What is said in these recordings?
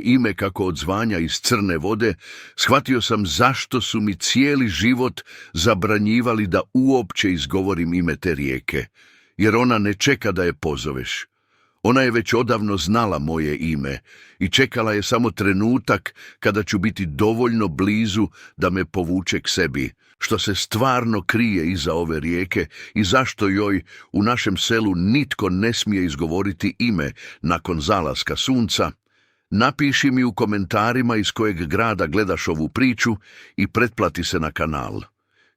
ime kako odzvanja iz crne vode, shvatio sam zašto su mi cijeli život zabranjivali da uopće izgovorim ime te rijeke, jer ona ne čeka da je pozoveš. Ona je već odavno znala moje ime i čekala je samo trenutak kada ću biti dovoljno blizu da me povuče k sebi, što se stvarno krije iza ove rijeke i zašto joj u našem selu nitko ne smije izgovoriti ime nakon zalaska sunca. Napiši mi u komentarima iz kojeg grada gledaš ovu priču i pretplati se na kanal,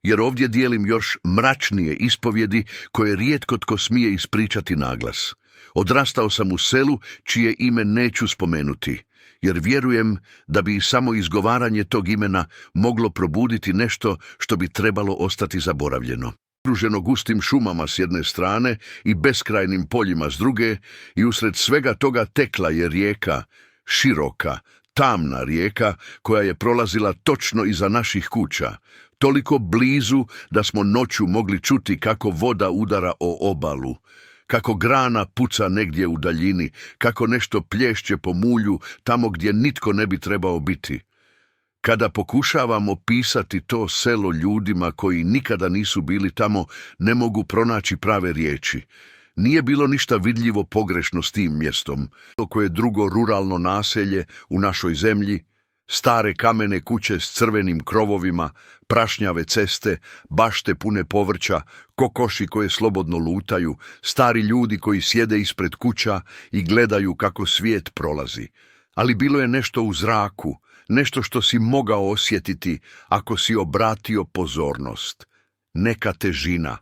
jer ovdje dijelim još mračnije ispovjedi koje rijetko tko smije ispričati naglas. Odrastao sam u selu čije ime neću spomenuti, jer vjerujem da bi samo izgovaranje tog imena moglo probuditi nešto što bi trebalo ostati zaboravljeno. Okruženo gustim šumama s jedne strane i beskrajnim poljima s druge, i usred svega toga tekla je rijeka, široka, tamna rijeka koja je prolazila točno iza naših kuća, toliko blizu da smo noću mogli čuti kako voda udara o obalu, kako grana puca negdje u daljini, kako nešto plješće po mulju tamo gdje nitko ne bi trebao biti. Kada pokušavam opisati to selo ljudima koji nikada nisu bili tamo, ne mogu pronaći prave riječi. Nije bilo ništa vidljivo pogrešno s tim mjestom. Koje drugo ruralno naselje u našoj zemlji, stare kamene kuće s crvenim krovovima, prašnjave ceste, bašte pune povrća, kokoši koje slobodno lutaju, stari ljudi koji sjede ispred kuća i gledaju kako svijet prolazi. Ali bilo je nešto u zraku, nešto što si mogao osjetiti ako si obratio pozornost. Neka težina,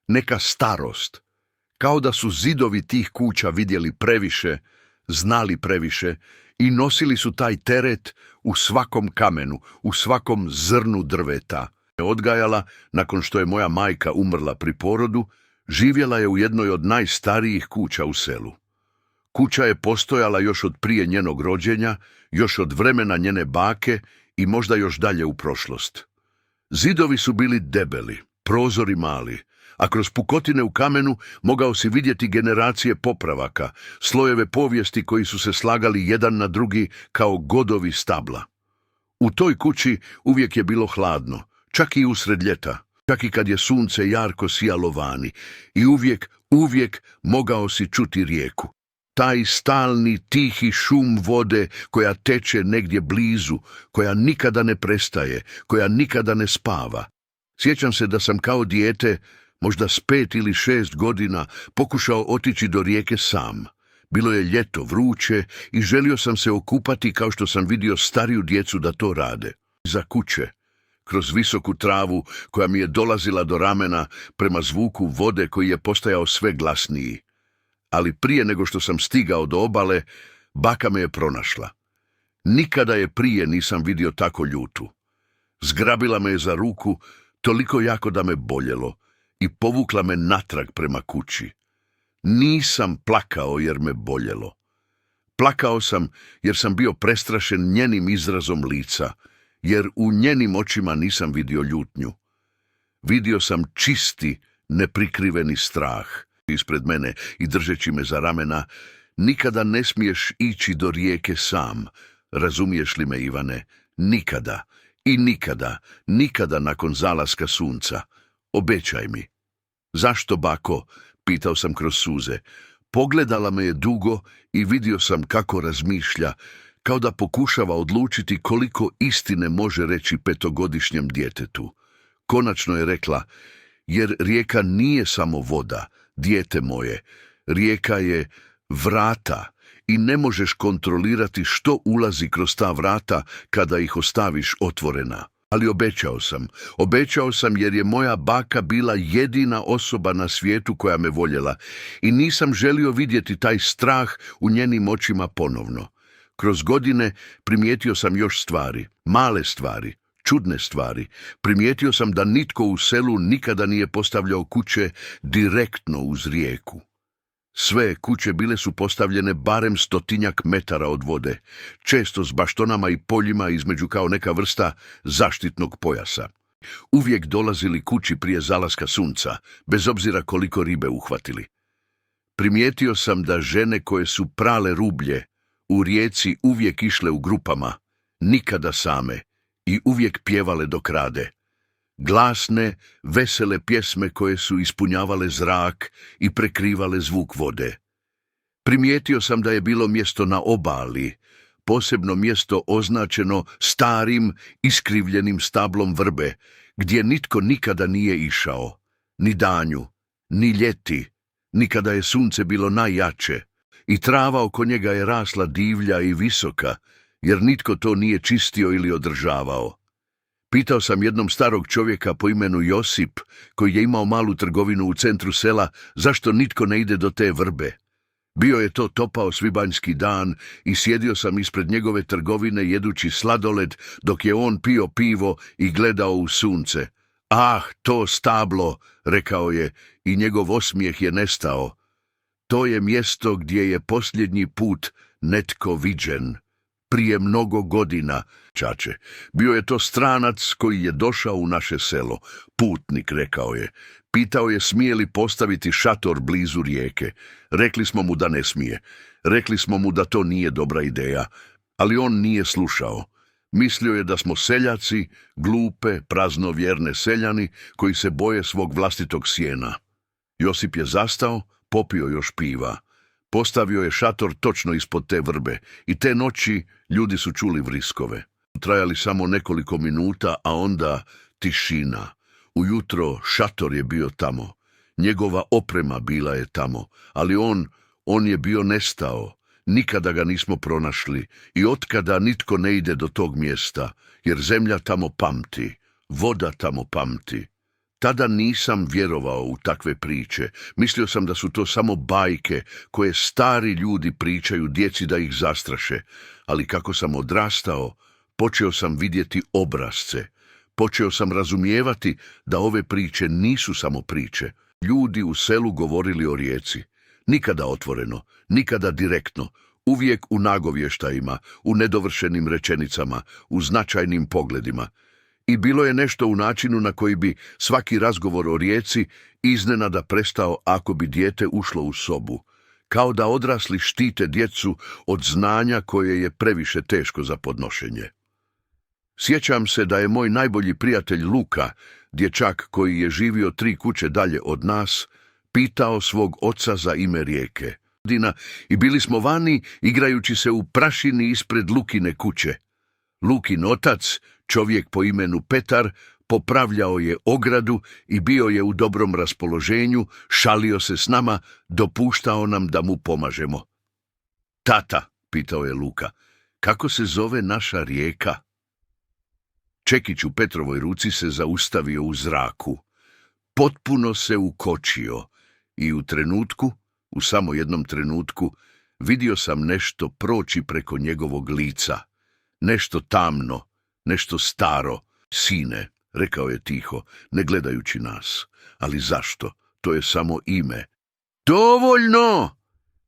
neka starost, kao da su zidovi tih kuća vidjeli previše, znali previše i nosili su taj teret u svakom kamenu, u svakom zrnu drveta. Odgajala, nakon što je moja majka umrla pri porodu, živjela je u jednoj od najstarijih kuća u selu. Kuća je postojala još od prije njenog rođenja, još od vremena njene bake i možda još dalje u prošlost. Zidovi su bili debeli, prozori mali, a kroz pukotine u kamenu mogao si vidjeti generacije popravaka, slojeve povijesti koji su se slagali jedan na drugi kao godovi stabla. U toj kući uvijek je bilo hladno, čak i usred ljeta, čak i kad je sunce jarko sijalo vani, i uvijek mogao si čuti rijeku. Taj stalni, tihi šum vode koja teče negdje blizu, koja nikada ne prestaje, koja nikada ne spava. Sjećam se da sam kao dijete, možda s 5 ili 6 godina, pokušao otići do rijeke sam. Bilo je ljeto, vruće, i želio sam se okupati kao što sam vidio stariju djecu da to rade. Iza kuće, kroz visoku travu koja mi je dolazila do ramena prema zvuku vode koji je postajao sve glasniji. Ali prije nego što sam stigao do obale, baka me je pronašla. Nikada je prije nisam vidio tako ljutu. Zgrabila me je za ruku, toliko jako da me boljelo, i povukla me natrag prema kući. Nisam plakao jer me boljelo. Plakao sam jer sam bio prestrašen njenim izrazom lica, jer u njenim očima nisam vidio ljutnju. Vidio sam čisti, neprikriveni strah ispred mene i držeći me za ramena. Nikada ne smiješ ići do rijeke sam, razumiješ li me, Ivane? Nikada i nikada, nikada nakon zalaska sunca. Obećaj mi. Zašto, bako? Pitao sam kroz suze. Pogledala me je dugo i vidio sam kako razmišlja, kao da pokušava odlučiti koliko istine može reći 5-godišnjem djetetu. Konačno je rekla, jer rijeka nije samo voda, dijete moje. Rijeka je vrata i ne možeš kontrolirati što ulazi kroz ta vrata kada ih ostaviš otvorena. Ali obećao sam jer je moja baka bila jedina osoba na svijetu koja me voljela i nisam želio vidjeti taj strah u njenim očima ponovno. Kroz godine primijetio sam još stvari, male stvari, čudne stvari. Primijetio sam da nitko u selu nikada nije postavljao kuće direktno uz rijeku. Sve kuće bile su postavljene barem 100-tinjak metara od vode, često s baštonama i poljima između kao neka vrsta zaštitnog pojasa. Uvijek dolazili kući prije zalaska sunca, bez obzira koliko ribe uhvatili. Primijetio sam da žene koje su prale rublje u Rijeci uvijek išle u grupama, nikada same, i uvijek pjevale dok rade. Glasne, vesele pjesme koje su ispunjavale zrak i prekrivale zvuk vode. Primijetio sam da je bilo mjesto na obali, posebno mjesto označeno starim, iskrivljenim stablom vrbe, gdje nitko nikada nije išao, ni danju, ni ljeti, ni kada je sunce bilo najjače, i trava oko njega je rasla divlja i visoka, jer nitko to nije čistio ili održavao. Pitao sam jednom starog čovjeka po imenu Josip, koji je imao malu trgovinu u centru sela, zašto nitko ne ide do te vrbe. Bio je to topao svibanjski dan i sjedio sam ispred njegove trgovine jedući sladoled dok je on pio pivo i gledao u sunce. Ah, to stablo, rekao je, i njegov osmijeh je nestao. To je mjesto gdje je posljednji put netko viđen. Prije mnogo godina, čače. Bio je to stranac koji je došao u naše selo. Putnik, rekao je. Pitao je smije li postaviti šator blizu rijeke. Rekli smo mu da ne smije. Rekli smo mu da to nije dobra ideja. Ali on nije slušao. Mislio je da smo seljaci, glupe, praznovjerne seljani koji se boje svog vlastitog sjena. Josip je zastao, popio još piva. Postavio je šator točno ispod te vrbe i te noći ljudi su čuli vriskove. Trajali samo nekoliko minuta, a onda tišina. Ujutro šator je bio tamo. Njegova oprema bila je tamo, ali on je bio nestao. Nikada ga nismo pronašli i otkada nitko ne ide do tog mjesta, jer zemlja tamo pamti, voda tamo pamti. Tada nisam vjerovao u takve priče. Mislio sam da su to samo bajke koje stari ljudi pričaju djeci da ih zastraše. Ali kako sam odrastao, počeo sam vidjeti obrazce. Počeo sam razumijevati da ove priče nisu samo priče. Ljudi u selu govorili o Rijeci. Nikada otvoreno, nikada direktno. Uvijek u nagovještajima, u nedovršenim rečenicama, u značajnim pogledima. I bilo je nešto u načinu na koji bi svaki razgovor o Rijeci iznenada prestao ako bi dijete ušlo u sobu, kao da odrasli štite djecu od znanja koje je previše teško za podnošenje. Sjećam se da je moj najbolji prijatelj Luka, dječak koji je živio 3 kuće dalje od nas, pitao svog oca za ime rijeke. I bili smo vani igrajući se u prašini ispred Lukine kuće. Lukin otac, čovjek po imenu Petar, popravljao je ogradu i bio je u dobrom raspoloženju, šalio se s nama, dopuštao nam da mu pomažemo. Tata, pitao je Luka, kako se zove naša rijeka? Čekić u Petrovoj ruci se zaustavio u zraku. Potpuno se ukočio i u samo jednom trenutku, vidio sam nešto proći preko njegovog lica. Nešto tamno, nešto staro. Sine, rekao je tiho, ne gledajući nas. Ali zašto? To je samo ime. Dovoljno!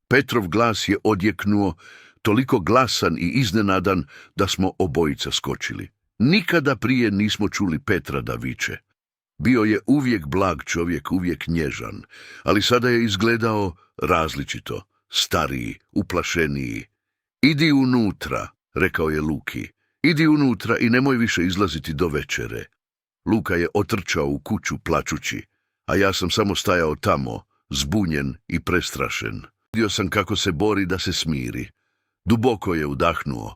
Petrov glas je odjeknuo, toliko glasan i iznenadan da smo obojica skočili. Nikada prije nismo čuli Petra da viče. Bio je uvijek blag čovjek, uvijek nježan, ali sada je izgledao različito, stariji, uplašeniji. Idi unutra, rekao je Luki. Idi unutra i nemoj više izlaziti do večere. Luka je otrčao u kuću plačući, a ja sam samo stajao tamo, zbunjen i prestrašen. Vidio sam kako se bori da se smiri. Duboko je udahnuo.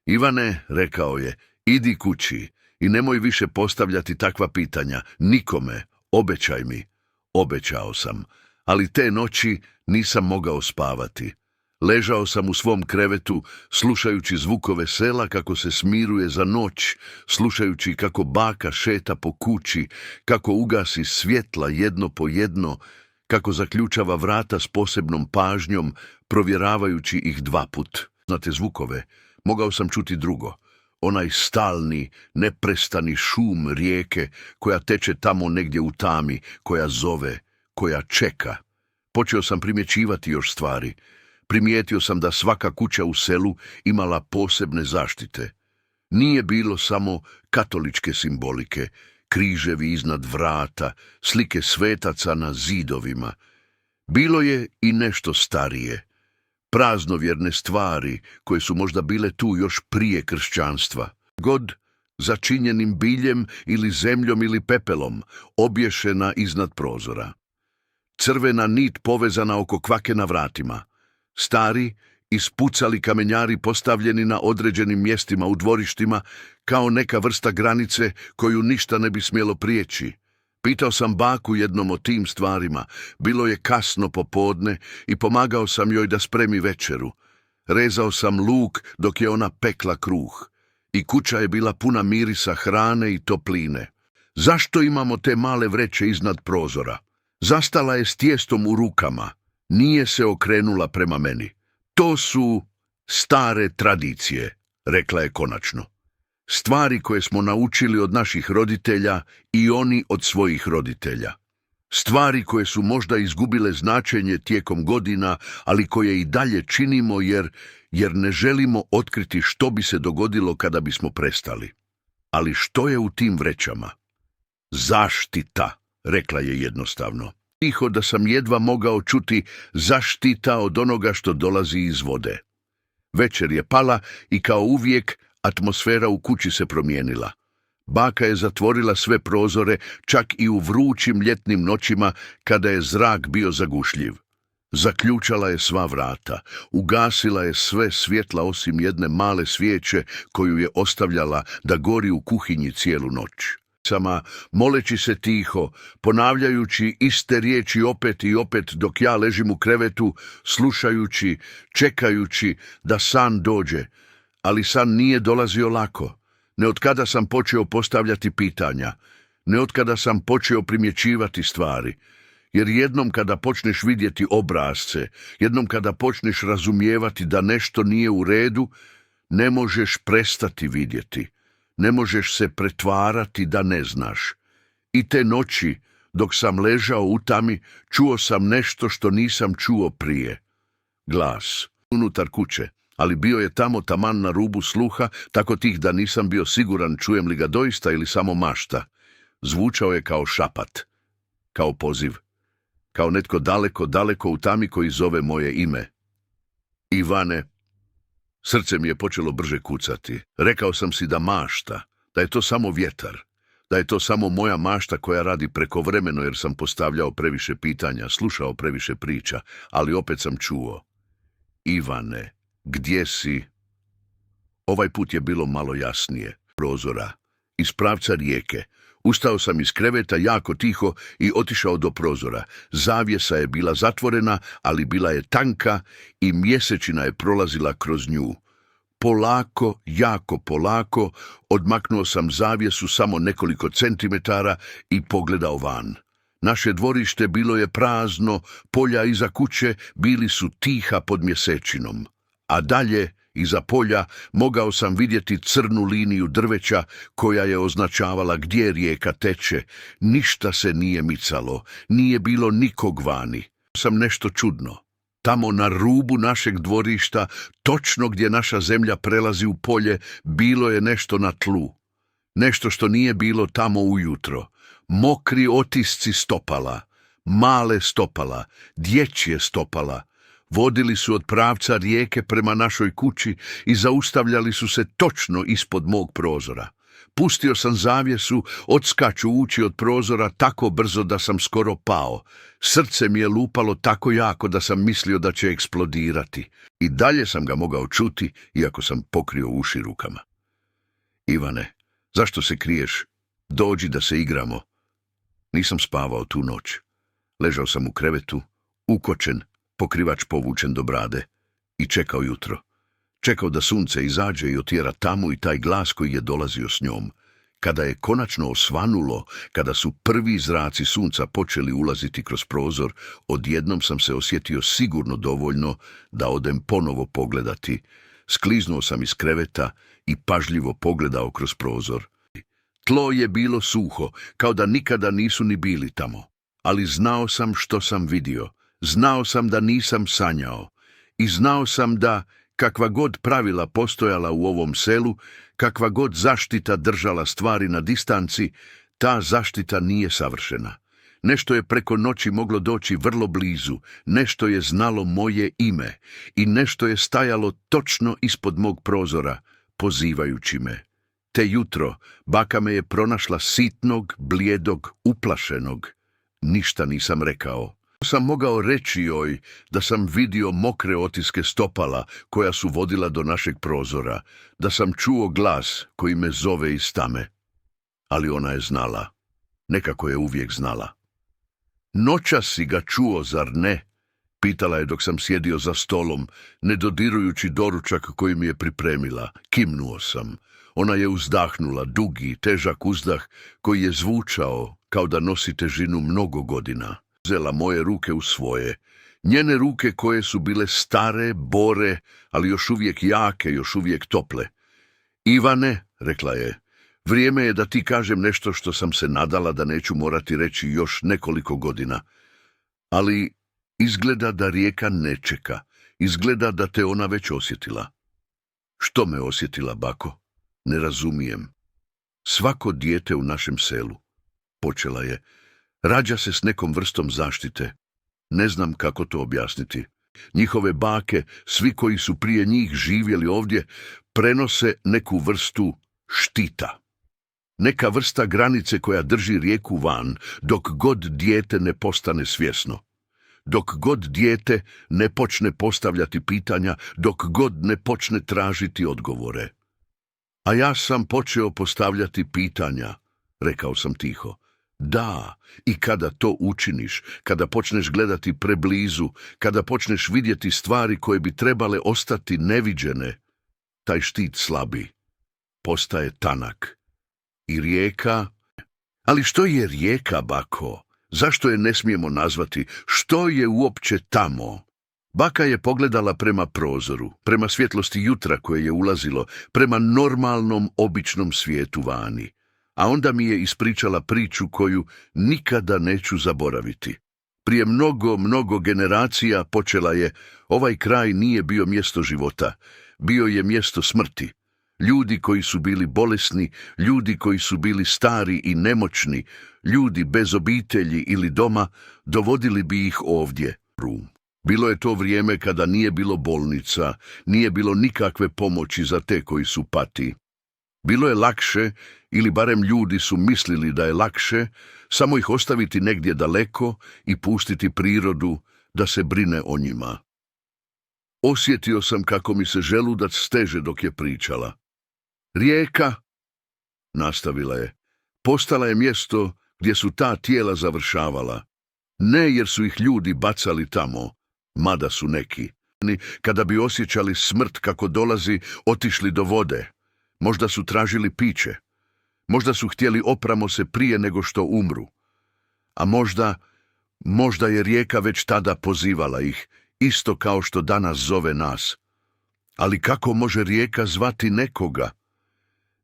Ivane, rekao je, idi kući i nemoj više postavljati takva pitanja, nikome, obećaj mi. Obećao sam, ali te noći nisam mogao spavati. Ležao sam u svom krevetu, slušajući zvukove sela kako se smiruje za noć, slušajući kako baka šeta po kući, kako ugasi svjetla jedno po jedno, kako zaključava vrata s posebnom pažnjom, provjeravajući ih 2 put. Znate zvukove, mogao sam čuti drugo. Onaj stalni, neprestani šum rijeke koja teče tamo negdje u tami, koja zove, koja čeka. Počeo sam primjećivati još stvari. Primijetio sam da svaka kuća u selu imala posebne zaštite. Nije bilo samo katoličke simbolike, križevi iznad vrata, slike svetaca na zidovima. Bilo je i nešto starije. praznovjerne stvari koje su možda bile tu još prije kršćanstva. God začinjenim biljem ili zemljom ili pepelom, obješena iznad prozora. Crvena nit povezana oko kvake na vratima. Stari, ispucali kamenjari postavljeni na određenim mjestima u dvorištima kao neka vrsta granice koju ništa ne bi smjelo prijeći. Pitao sam baku jednom o tim stvarima. Bilo je kasno popodne i pomagao sam joj da spremi večeru. Rezao sam luk dok je ona pekla kruh. I kuća je bila puna mirisa hrane i topline. Zašto imamo te male vreće iznad prozora? Zastala je s tijestom u rukama. Nije se okrenula prema meni. To su stare tradicije, rekla je konačno. Stvari koje smo naučili od naših roditelja i oni od svojih roditelja. Stvari koje su možda izgubile značenje tijekom godina, ali koje i dalje činimo jer ne želimo otkriti što bi se dogodilo kada bismo prestali. Ali što je u tim vrećama? Zaštita, rekla je jednostavno. Tiho da sam jedva mogao čuti zaštita od onoga što dolazi iz vode. Večer je pala i kao uvijek atmosfera u kući se promijenila. Baka je zatvorila sve prozore, čak i u vrućim ljetnim noćima kada je zrak bio zagušljiv. Zaključala je sva vrata, ugasila je sve svjetla osim jedne male svijeće koju je ostavljala da gori u kuhinji cijelu noć. Sama, moleći se tiho, ponavljajući iste riječi opet i opet dok ja ležim u krevetu, slušajući, čekajući da san dođe. Ali san nije dolazio lako. Ne od kada sam počeo postavljati pitanja, ne od kada sam počeo primjećivati stvari. Jer jednom kada počneš vidjeti obrazce, jednom kada počneš razumijevati da nešto nije u redu, ne možeš prestati vidjeti. Ne možeš se pretvarati da ne znaš. I te noći, dok sam ležao u tami, čuo sam nešto što nisam čuo prije. Glas, unutar kuće, ali bio je tamo taman na rubu sluha, tako tih da nisam bio siguran čujem li ga doista ili samo mašta. Zvučao je kao šapat, kao poziv, kao netko daleko, daleko u tami koji zove moje ime. Ivane. Srce mi je počelo brže kucati. Rekao sam si da mašta, da je to samo vjetar, da je to samo moja mašta koja radi prekovremeno jer sam postavljao previše pitanja, slušao previše priča, ali opet sam čuo. Ivane, gdje si? Ovaj put je bilo malo jasnije. Prozora, iz pravca rijeke. Ustao sam iz kreveta jako tiho i otišao do prozora. Zavjesa je bila zatvorena, ali bila je tanka i mjesečina je prolazila kroz nju. Polako, jako polako, odmaknuo sam zavjesu samo nekoliko centimetara i pogledao van. Naše dvorište bilo je prazno, polja iza kuće bili su tiha pod mjesečinom. A dalje, iza polja, mogao sam vidjeti crnu liniju drveća koja je označavala gdje rijeka teče. Ništa se nije micalo, nije bilo nikog vani. Sam nešto čudno. Tamo na rubu našeg dvorišta, točno gdje naša zemlja prelazi u polje, bilo je nešto na tlu. Nešto što nije bilo tamo ujutro. Mokri otisci stopala, male stopala, dječje stopala. Vodili su od pravca rijeke prema našoj kući i zaustavljali su se točno ispod mog prozora. Pustio sam zavjesu, odskačući od prozora tako brzo da sam skoro pao. Srce mi je lupalo tako jako da sam mislio da će eksplodirati. I dalje sam ga mogao čuti, iako sam pokrio uši rukama. Ivane, zašto se kriješ? Dođi da se igramo. Nisam spavao tu noć. Ležao sam u krevetu, ukočen, pokrivač povučen do brade i čekao jutro. Čekao da sunce izađe i otjera tamu i taj glas koji je dolazio s njom. Kada je konačno osvanulo, kada su prvi zraci sunca počeli ulaziti kroz prozor, odjednom sam se osjetio sigurno dovoljno da odem ponovo pogledati. Skliznuo sam iz kreveta i pažljivo pogledao kroz prozor. Tlo je bilo suho, kao da nikada nisu ni bili tamo. Ali znao sam što sam vidio. Znao sam da nisam sanjao. I znao sam da, kakva god pravila postojala u ovom selu, kakva god zaštita držala stvari na distanci, ta zaštita nije savršena. Nešto je preko noći moglo doći vrlo blizu, nešto je znalo moje ime i nešto je stajalo točno ispod mog prozora, pozivajući me. Te jutro baka me je pronašla sitnog, blijedog, uplašenog. Ništa nisam rekao. Sam mogao reći joj da sam vidio mokre otiske stopala koja su vodila do našeg prozora, da sam čuo glas koji me zove iz tame. Ali ona je znala. Nekako je uvijek znala. Noćas si ga čuo, zar ne? Pitala je dok sam sjedio za stolom, ne dodirujući doručak koji mi je pripremila. Kimnuo sam. Ona je uzdahnula, dugi, težak uzdah koji je zvučao kao da nosi težinu mnogo godina. Uzela moje ruke u svoje. Njene ruke koje su bile stare, bore, ali još uvijek jake, još uvijek tople. Ivane, rekla je, vrijeme je da ti kažem nešto što sam se nadala da neću morati reći još nekoliko godina. Ali izgleda da Rijeka ne čeka. Izgleda da te ona već osjetila. Što me osjetila, bako? Ne razumijem. Svako dijete u našem selu, počela je, rađa se s nekom vrstom zaštite. Ne znam kako to objasniti. Njihove bake, svi koji su prije njih živjeli ovdje, prenose neku vrstu štita. Neka vrsta granice koja drži Rijeku van, dok god dijete ne postane svjesno. Dok god dijete ne počne postavljati pitanja, dok god ne počne tražiti odgovore. A ja sam počeo postavljati pitanja, rekao sam tiho. Da, i kada to učiniš, kada počneš gledati preblizu, kada počneš vidjeti stvari koje bi trebale ostati neviđene, taj štit slabi, postaje tanak. I Rijeka? Ali što je Rijeka, bako? Zašto je ne smijemo nazvati? Što je uopće tamo? Baka je pogledala prema prozoru, prema svjetlosti jutra koje je ulazilo, prema normalnom, običnom svijetu vani. A onda mi je ispričala priču koju nikada neću zaboraviti. Prije mnogo generacija, počela je, ovaj kraj nije bio mjesto života, bio je mjesto smrti. Ljudi koji su bili bolesni, ljudi koji su bili stari i nemoćni, ljudi bez obitelji ili doma, dovodili bi ih ovdje. Bilo je to vrijeme kada nije bilo bolnica, nije bilo nikakve pomoći za te koji su pati. Bilo je lakše, ili barem ljudi su mislili da je lakše, samo ih ostaviti negdje daleko i pustiti prirodu da se brine o njima. Osjetio sam kako mi se želudac steže dok je pričala. Rijeka, nastavila je, postala je mjesto gdje su ta tijela završavala. Ne jer su ih ljudi bacali tamo, mada su neki. Kada bi osjećali smrt kako dolazi, otišli do vode. Možda su tražili piće. Možda su htjeli opramo se prije nego što umru. A možda je Rijeka već tada pozivala ih, isto kao što danas zove nas. Ali kako može Rijeka zvati nekoga?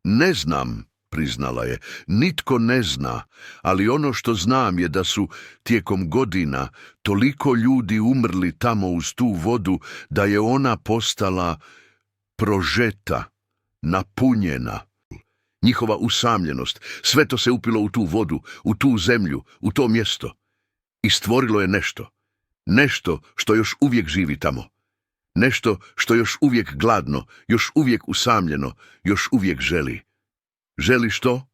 Ne znam, priznala je, nitko ne zna, ali ono što znam je da su tijekom godina toliko ljudi umrli tamo uz tu vodu da je ona postala prožeta, napunjena. Njihova usamljenost, sve to se upilo u tu vodu, u tu zemlju, u to mjesto. I stvorilo je nešto. Nešto što još uvijek živi tamo. Nešto što još uvijek gladno, još uvijek usamljeno, još uvijek želi. Želi što?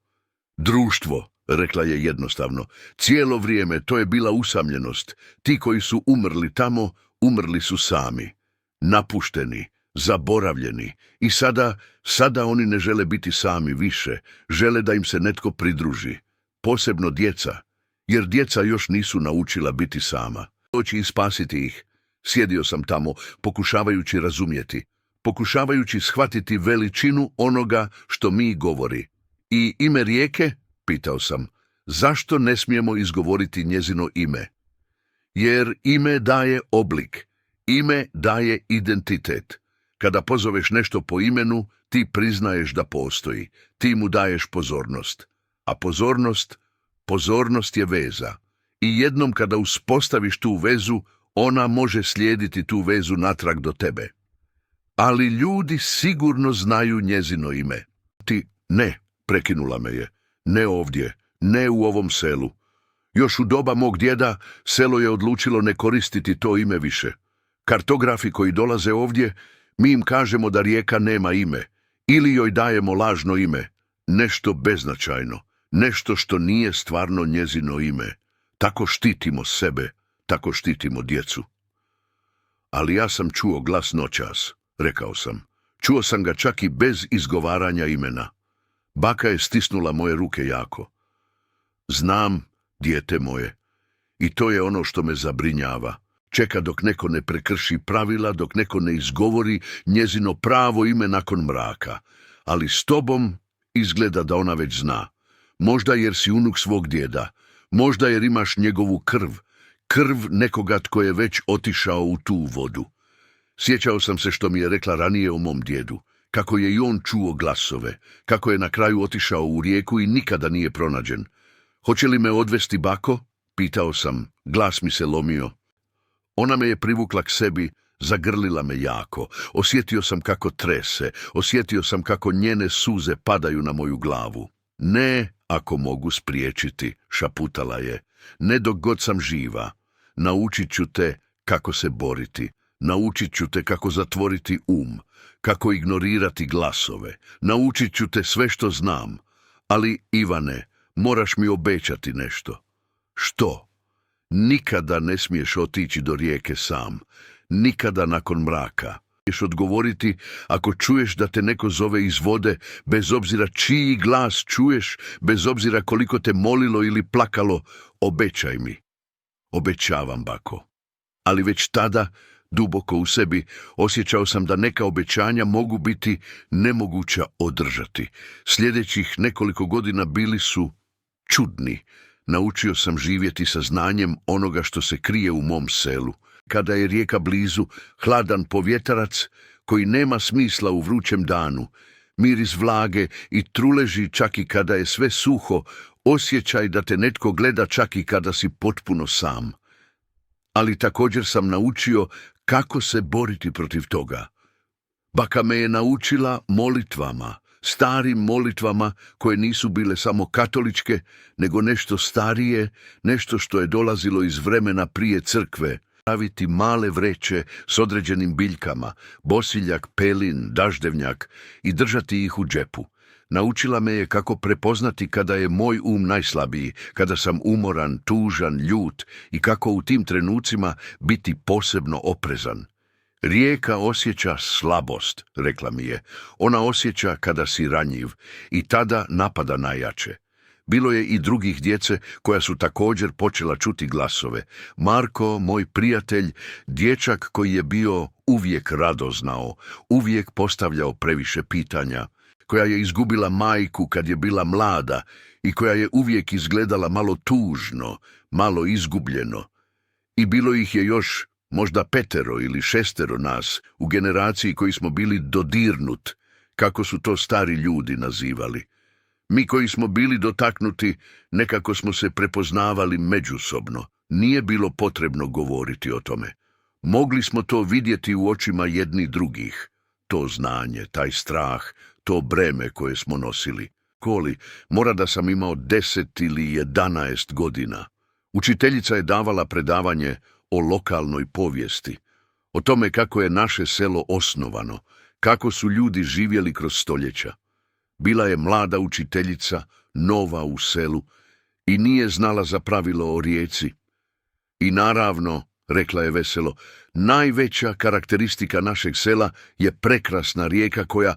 Društvo, rekla je jednostavno. Cijelo vrijeme to je bila usamljenost. Ti koji su umrli tamo, umrli su sami. Napušteni, zaboravljeni. I sada oni ne žele biti sami više. Žele da im se netko pridruži. Posebno djeca, jer djeca još nisu naučila biti sama. Doći i spasiti ih. Sjedio sam tamo, pokušavajući razumjeti. Pokušavajući shvatiti veličinu onoga što mi govori. I ime Rijeke? Pitao sam. Zašto ne smijemo izgovoriti njezino ime? Jer ime daje oblik. Ime daje identitet. Kada pozoveš nešto po imenu, ti priznaješ da postoji. Ti mu daješ pozornost. A pozornost je veza. I jednom kada uspostaviš tu vezu, ona može slijediti tu vezu natrag do tebe. Ali ljudi sigurno znaju njezino ime. Ne, prekinula me je. Ne ovdje, ne u ovom selu. Još u doba mog djeda selo je odlučilo ne koristiti to ime više. Kartografi koji dolaze ovdje, mi im kažemo da rijeka nema ime, ili joj dajemo lažno ime, nešto beznačajno, nešto što nije stvarno njezino ime. Tako štitimo sebe, tako štitimo djecu. Ali ja sam čuo glas noćas, rekao sam. Čuo sam ga čak i bez izgovaranja imena. Baka je stisnula moje ruke jako. Znam, dijete moje, i to je ono što me zabrinjava. Čeka dok neko ne prekrši pravila, dok neko ne izgovori njezino pravo ime nakon mraka. Ali s tobom izgleda da ona već zna. Možda jer si unuk svog djeda, možda jer imaš njegovu krv nekoga tko je već otišao u tu vodu. Sjećao sam se što mi je rekla ranije o mom djedu, kako je i on čuo glasove, kako je na kraju otišao u rijeku i nikada nije pronađen. Hoće li me odvesti bako? Pitao sam, glas mi se lomio. Ona me je privukla k sebi, zagrlila me jako. Osjetio sam kako trese, osjetio sam kako njene suze padaju na moju glavu. Ne, ako mogu spriječiti, šaputala je. Ne dok god sam živa. Naučit ću te kako se boriti. Naučit ću te kako zatvoriti kako ignorirati glasove. Naučit ću te sve što znam. Ali, Ivane, moraš mi obećati nešto. Što? Nikada ne smiješ otići do rijeke sam. Nikada nakon mraka. Smiješ odgovoriti ako čuješ da te neko zove iz vode, bez obzira čiji glas čuješ, bez obzira koliko te molilo ili plakalo, obećaj mi. Obećavam, bako. Ali već tada, duboko u sebi, osjećao sam da neka obećanja mogu biti nemoguća održati. Sljedećih nekoliko godina bili su čudni. Naučio sam živjeti sa znanjem onoga što se krije u mom selu. Kada je rijeka blizu, hladan povjetarac koji nema smisla u vrućem danu, miris vlage i truleži čak i kada je sve suho, osjećaj da te netko gleda čak i kada si potpuno sam. Ali također sam naučio kako se boriti protiv toga. Baka me je naučila molitvama, starim molitvama koje nisu bile samo katoličke, nego nešto starije, nešto što je dolazilo iz vremena prije crkve. Staviti male vreće s određenim biljkama, bosiljak, pelin, daždevnjak i držati ih u džepu. Naučila me je kako prepoznati kada je moj najslabiji, kada sam umoran, tužan, ljut i kako u tim trenucima biti posebno oprezan. Rijeka osjeća slabost, rekla mi je. Ona osjeća kada si ranjiv i tada napada najjače. Bilo je i drugih djece koja su također počela čuti glasove. Marko, moj prijatelj, dječak koji je bio uvijek radoznao, uvijek postavljao previše pitanja, koja je izgubila majku kad je bila mlada i koja je uvijek izgledala malo tužno, malo izgubljeno. I bilo ih je još možda 5 ili 6 nas u generaciji koji smo bili dodirnut, kako su to stari ljudi nazivali. Mi koji smo bili dotaknuti, nekako smo se prepoznavali međusobno. Nije bilo potrebno govoriti o tome. Mogli smo to vidjeti u očima jedni drugih. To znanje, taj strah, to breme koje smo nosili. Koli, mora da sam imao 10 ili 11 godina. Učiteljica je davala predavanje o lokalnoj povijesti, o tome kako je naše selo osnovano, kako su ljudi živjeli kroz stoljeća. Bila je mlada učiteljica, nova u selu i nije znala za pravilo o rijeci. I naravno, rekla je veselo, najveća karakteristika našeg sela je prekrasna rijeka koja,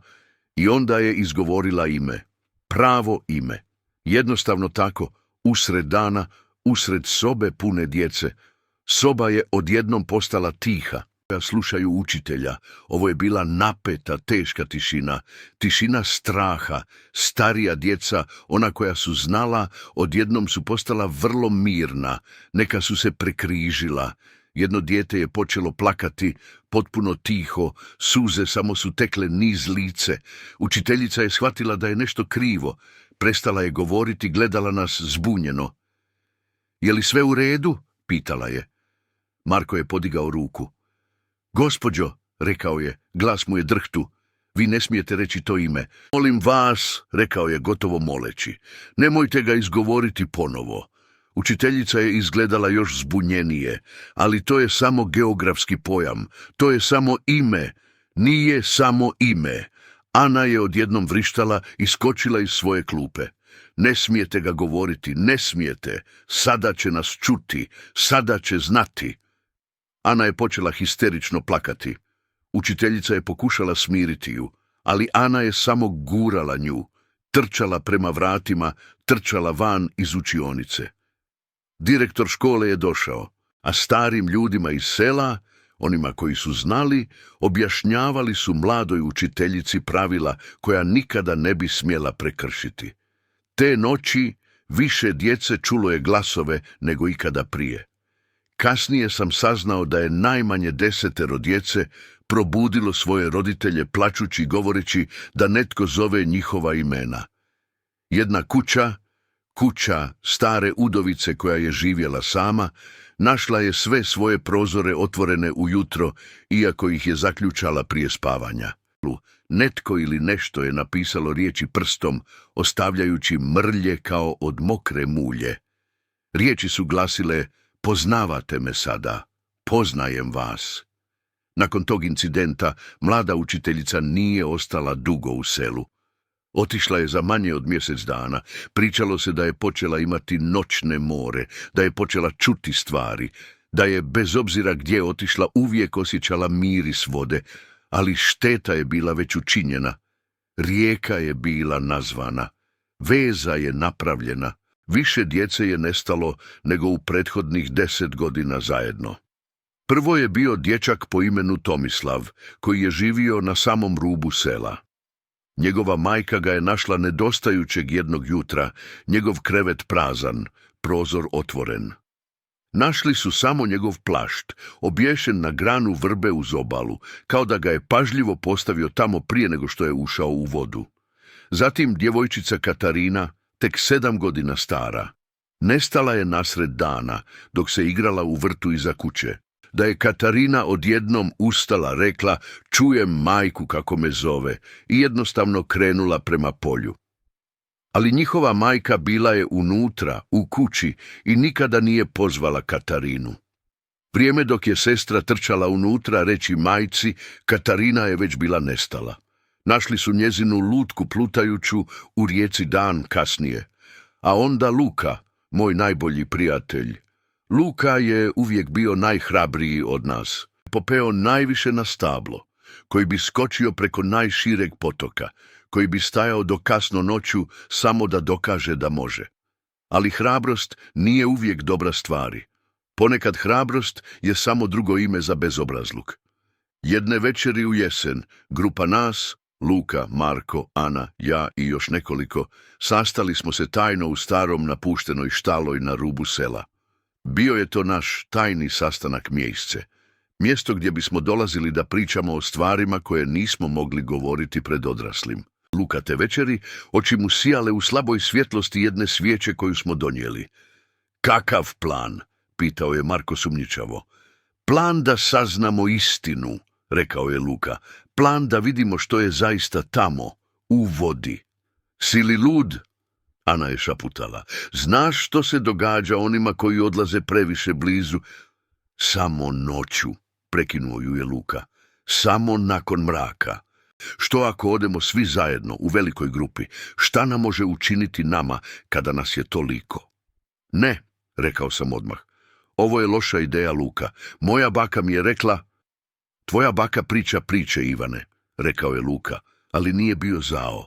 i onda je izgovorila ime, pravo ime. Jednostavno tako, usred dana, usred sobe pune djece, soba je odjednom postala tiha. Slušaju učitelja. Ovo je bila napeta, teška tišina, tišina straha. Starija djeca, ona koja su znala, odjednom su postala vrlo mirna, neka su se prekrižila. Jedno dijete je počelo plakati, potpuno tiho, suze samo su tekle niz lice. Učiteljica je shvatila da je nešto krivo, prestala je govoriti, gledala nas zbunjeno. Je li sve u redu? Pitala je. Marko je podigao ruku. Gospođo, rekao je, glas mu je drhtu, vi ne smijete reći to ime. Molim vas, rekao je gotovo moleći, nemojte ga izgovoriti ponovo. Učiteljica je izgledala još zbunjenije, ali to je samo geografski pojam, to je samo ime, nije samo ime. Ana je odjednom vrištala i skočila iz svoje klupe. Ne smijete ga govoriti, ne smijete, sada će nas čuti, sada će znati. Ana je počela histerično plakati. Učiteljica je pokušala smiriti ju, ali Ana je samo gurala nju, trčala prema vratima, trčala van iz učionice. Direktor škole je došao, a starim ljudima iz sela, onima koji su znali, objašnjavali su mladoj učiteljici pravila koja nikada ne bi smjela prekršiti. Te noći više djece čulo je glasove nego ikada prije. Kasnije sam saznao da je najmanje 10 djece probudilo svoje roditelje plačući i govoreći da netko zove njihova imena. Jedna kuća stare udovice koja je živjela sama, našla je sve svoje prozore otvorene ujutro, iako ih je zaključala prije spavanja. Netko ili nešto je napisalo riječi prstom, ostavljajući mrlje kao od mokre mulje. Riječi su glasile: poznavate me sada, poznajem vas. Nakon tog incidenta mlada učiteljica nije ostala dugo u selu. Otišla je za manje od mjesec dana. Pričalo se da je počela imati noćne more, da je počela čuti stvari, da je bez obzira gdje otišla uvijek osjećala miris vode, ali šteta je bila već učinjena. Rijeka je bila nazvana, veza je napravljena, više djece je nestalo nego u prethodnih 10 godina zajedno. Prvo je bio dječak po imenu Tomislav, koji je živio na samom rubu sela. Njegova majka ga je našla nedostajućeg jednog jutra, njegov krevet prazan, prozor otvoren. Našli su samo njegov plašt, obješen na granu vrbe uz obalu, kao da ga je pažljivo postavio tamo prije nego što je ušao u vodu. Zatim djevojčica Katarina, tek 7 godina stara, nestala je nasred dana, dok se igrala u vrtu iza kuće. Da je Katarina odjednom ustala, rekla: čujem majku kako me zove, i jednostavno krenula prema polju. Ali njihova majka bila je unutra, u kući, i nikada nije pozvala Katarinu. Vrijeme dok je sestra trčala unutra reći majci, Katarina je već bila nestala. Našli su njezinu lutku plutajuću u rijeci dan kasnije. A onda Luka, moj najbolji prijatelj. Luka je uvijek bio najhrabriji od nas, popeo najviše na stablo, koji bi skočio preko najšireg potoka, koji bi stajao do kasno noću samo da dokaže da može. Ali hrabrost nije uvijek dobra stvari. Ponekad hrabrost je samo drugo ime za bezobrazluk. Jedne večeri u jesen, grupa nas, Luka, Marko, Ana, ja i još nekoliko, sastali smo se tajno u starom napuštenoj štaloj na rubu sela. Bio je to naš tajni sastanak mjesece, mjesto gdje bismo dolazili da pričamo o stvarima koje nismo mogli govoriti pred odraslim. Luka te večeri oči mu sijale u slaboj svjetlosti jedne svijeće koju smo donijeli. Kakav plan? Pitao je Marko sumnjičavo. Plan da saznamo istinu, rekao je Luka. Plan da vidimo što je zaista tamo, u vodi. Si li lud? Ana je šaputala. Znaš što se događa onima koji odlaze previše blizu? Samo noću, prekinuo ju je Luka. Samo nakon mraka. Što ako odemo svi zajedno u velikoj grupi? Šta nam može učiniti nama kada nas je toliko? Ne, rekao sam odmah. Ovo je loša ideja, Luka. Moja baka mi je rekla... Tvoja baka priča priče, Ivane, rekao je Luka, ali nije bio zao.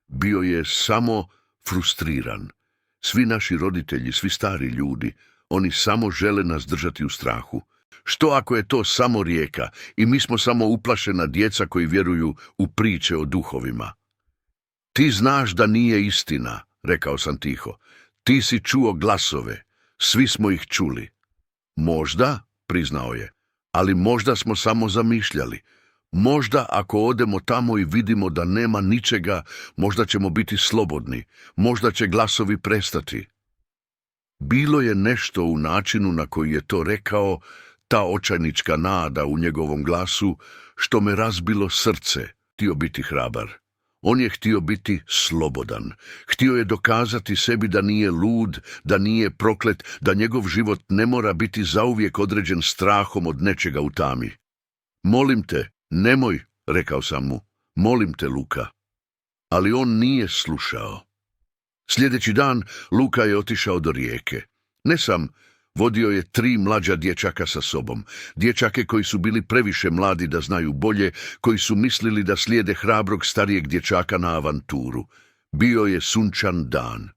Bio je samo frustriran. Svi naši roditelji, svi stari ljudi, oni samo žele nas držati u strahu. Što ako je to samo rijeka i mi smo samo uplašena djeca koji vjeruju u priče o duhovima? Ti znaš da nije istina, rekao sam tiho. Ti si čuo glasove, svi smo ih čuli. Možda, priznao je, ali možda smo samo zamišljali. Možda ako odemo tamo i vidimo da nema ničega, možda ćemo biti slobodni, možda će glasovi prestati. Bilo je nešto u načinu na koji je to rekao, ta očajnička nada u njegovom glasu, što me razbilo srce. Htio biti hrabar. On je htio biti slobodan. Htio je dokazati sebi da nije lud, da nije proklet, da njegov život ne mora biti zauvijek određen strahom od nečega u tami. Molim te, nemoj, rekao sam mu. Molim te, Luka. Ali on nije slušao. Sljedeći dan Luka je otišao do rijeke. Ne sam, vodio je 3 mlađa dječaka sa sobom. Dječake koji su bili previše mladi da znaju bolje, koji su mislili da slijede hrabrog starijeg dječaka na avanturu. Bio je sunčan dan.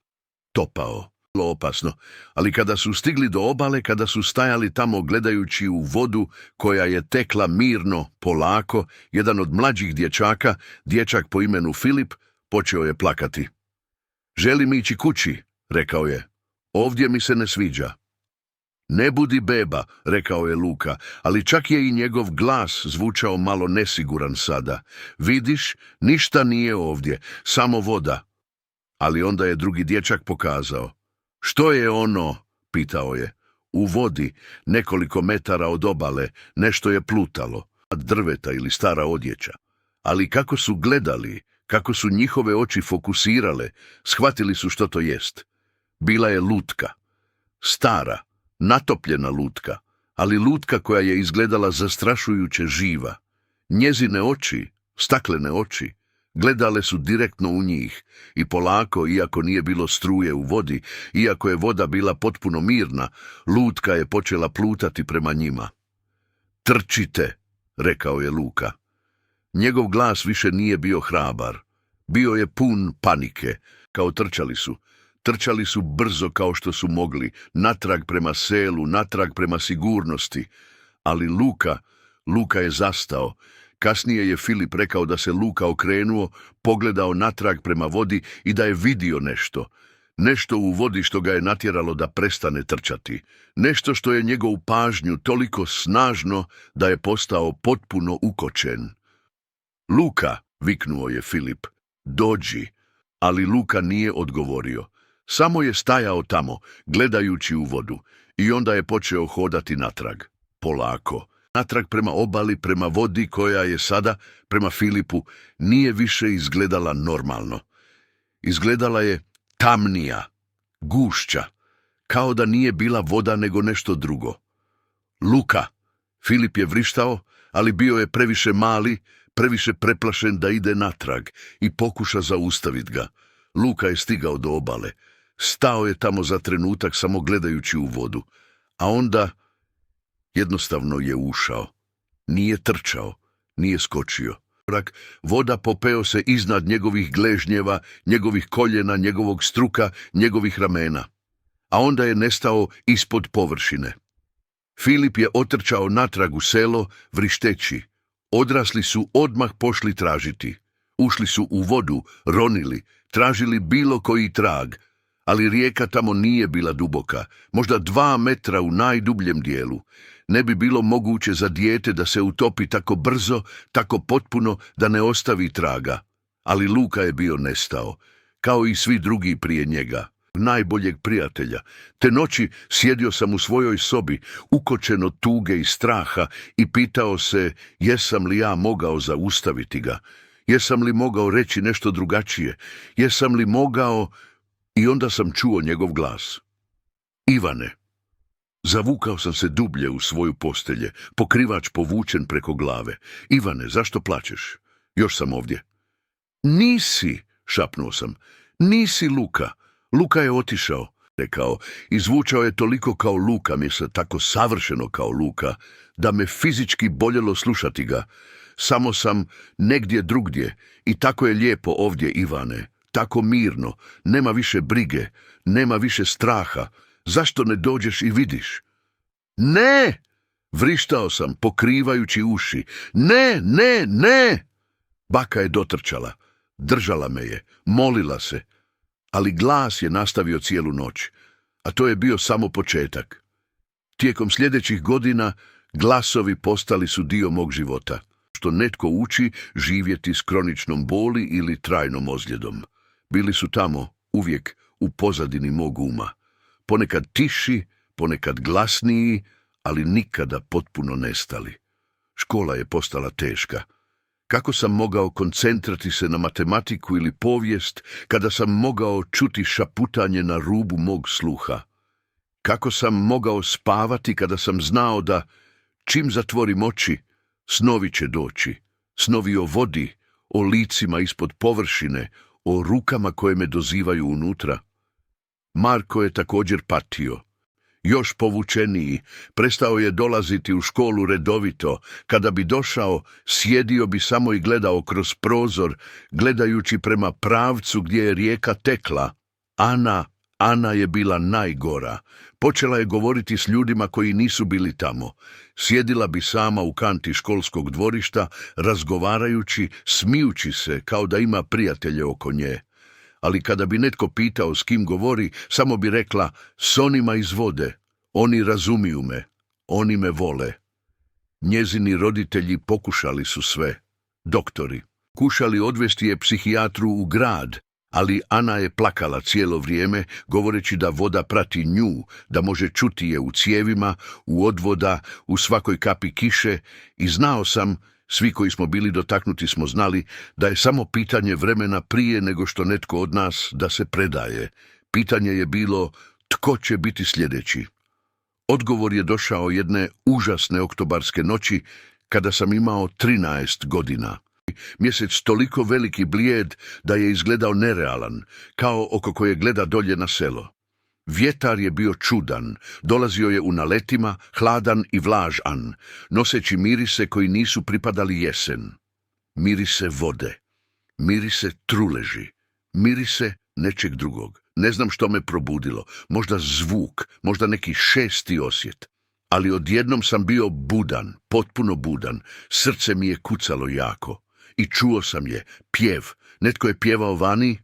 Topao, bilo opasno, ali kada su stigli do obale, kada su stajali tamo gledajući u vodu koja je tekla mirno, polako, jedan od mlađih dječaka, dječak po imenu Filip, počeo je plakati. Želim ići kući, rekao je. Ovdje mi se ne sviđa. Ne budi beba, rekao je Luka, ali čak je i njegov glas zvučao malo nesiguran sada. Vidiš, ništa nije ovdje, samo voda. Ali onda je drugi dječak pokazao. Što je ono? Pitao je. U vodi, nekoliko metara od obale, nešto je plutalo, drveta ili stara odjeća. Ali kako su gledali, kako su njihove oči fokusirale, shvatili su što to jest. Bila je lutka. Stara, natopljena lutka, ali lutka koja je izgledala zastrašujuće živa. Njezine oči, staklene oči, gledale su direktno u njih i polako, iako nije bilo struje u vodi, iako je voda bila potpuno mirna, lutka je počela plutati prema njima. Trčite, rekao je Luka. Njegov glas više nije bio hrabar. Bio je pun panike, kao trčali su. Trčali su brzo kao što su mogli, natrag prema selu, natrag prema sigurnosti. Ali Luka je zastao. Kasnije je Filip rekao da se Luka okrenuo, pogledao natrag prema vodi i da je vidio nešto. Nešto u vodi što ga je natjeralo da prestane trčati. Nešto što je njegovu pažnju toliko snažno da je postao potpuno ukočen. Luka, viknuo je Filip, dođi. Ali Luka nije odgovorio. Samo je stajao tamo, gledajući u vodu, i onda je počeo hodati natrag, polako. Natrag prema obali, prema vodi koja je sada, prema Filipu, nije više izgledala normalno. Izgledala je tamnija, gušća, kao da nije bila voda nego nešto drugo. Luka! Filip je vrištao, ali bio je previše mali, previše preplašen da ide natrag i pokuša zaustaviti ga. Luka je stigao do obale. Stao je tamo za trenutak samo gledajući u vodu, a onda jednostavno je ušao. Nije trčao, nije skočio. Voda popeo se iznad njegovih gležnjeva, njegovih koljena, njegovog struka, njegovih ramena. A onda je nestao ispod površine. Filip je otrčao natrag u selo, vrišteći. Odrasli su odmah pošli tražiti. Ušli su u vodu, ronili, tražili bilo koji trag, ali rijeka tamo nije bila duboka, možda 2 metra u najdubljem dijelu. Ne bi bilo moguće za dijete da se utopi tako brzo, tako potpuno da ne ostavi traga. Ali Luka je bio nestao, kao i svi drugi prije njega, najboljeg prijatelja. Te noći sjedio sam u svojoj sobi, ukočen od tuge i straha, i pitao se jesam li ja mogao zaustaviti ga. Jesam li mogao reći nešto drugačije? Jesam li mogao... I onda sam čuo njegov glas. Ivane. Zavukao sam se dublje u svoju postelje, pokrivač povučen preko glave. Ivane, zašto plačeš? Još sam ovdje. Nisi, šapnuo sam. Nisi Luka. Luka je otišao, rekao. I zvučao je toliko kao Luka, tako savršeno kao Luka, da me fizički boljelo slušati ga. Samo sam negdje drugdje i tako je lijepo ovdje, Ivane. Tako mirno, nema više brige, nema više straha. Zašto ne dođeš i vidiš? Ne! Vrištao sam, pokrivajući uši. Ne, ne, ne! Baka je dotrčala, držala me je, molila se. Ali glas je nastavio cijelu noć, a to je bio samo početak. Tijekom sljedećih godina glasovi postali su dio mog života, što netko uči živjeti s kroničnom boli ili trajnom ozljedom. Bili su tamo, uvijek, u pozadini mog uma. Ponekad tiši, ponekad glasniji, ali nikada potpuno nestali. Škola je postala teška. Kako sam mogao koncentrirati se na matematiku ili povijest kada sam mogao čuti šaputanje na rubu mog sluha? Kako sam mogao spavati kada sam znao da, čim zatvorim oči, snovi će doći, snovi o vodi, o licima ispod površine, o rukama koje me dozivaju unutra? Marko je također patio. Još povučeniji, prestao je dolaziti u školu redovito. Kada bi došao, sjedio bi samo i gledao kroz prozor, gledajući prema pravcu gdje je rijeka tekla. Ana je bila najgora. Počela je govoriti s ljudima koji nisu bili tamo. Sjedila bi sama u kanti školskog dvorišta, razgovarajući, smijući se kao da ima prijatelje oko nje. Ali kada bi netko pitao s kim govori, samo bi rekla: s onima iz vode, oni razumiju me, oni me vole. Njezini roditelji pokušali su sve. Doktori. Kušali odvesti je psihijatru u grad, ali Ana je plakala cijelo vrijeme, govoreći da voda prati nju, da može čuti je u cijevima, u odvoda, u svakoj kapi kiše, i znao sam, svi koji smo bili dotaknuti smo znali, da je samo pitanje vremena prije nego što netko od nas da se predaje. Pitanje je bilo: tko će biti sljedeći? Odgovor je došao jedne užasne oktobarske noći kada sam imao 13 godina. Mjesec toliko veliki blijed da je izgledao nerealan, kao oko koje gleda dolje na selo. Vjetar je bio čudan, dolazio je u naletima, hladan i vlažan, noseći mirise koji nisu pripadali jesen. Mirise vode, mirise truleži, mirise nečeg drugog. Ne znam što me probudilo, možda zvuk, možda neki šesti osjet. Ali odjednom sam bio budan, potpuno budan, srce mi je kucalo jako. I čuo sam je, pjev, netko je pjevao vani.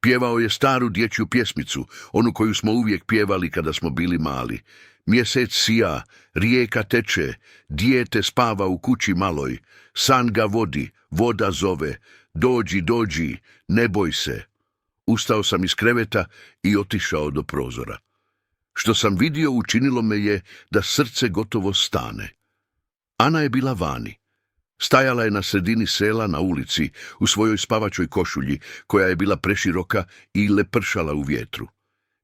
Pjevao je staru dječju pjesmicu, onu koju smo uvijek pjevali kada smo bili mali. Mjesec sija, rijeka teče, dijete spava u kući maloj, san ga vodi, voda zove, dođi, dođi, ne boj se. Ustao sam iz kreveta i otišao do prozora. Što sam vidio učinilo me je da srce gotovo stane. Ana je bila vani. Stajala je na sredini sela na ulici u svojoj spavačoj košulji koja je bila preširoka i lepršala u vjetru.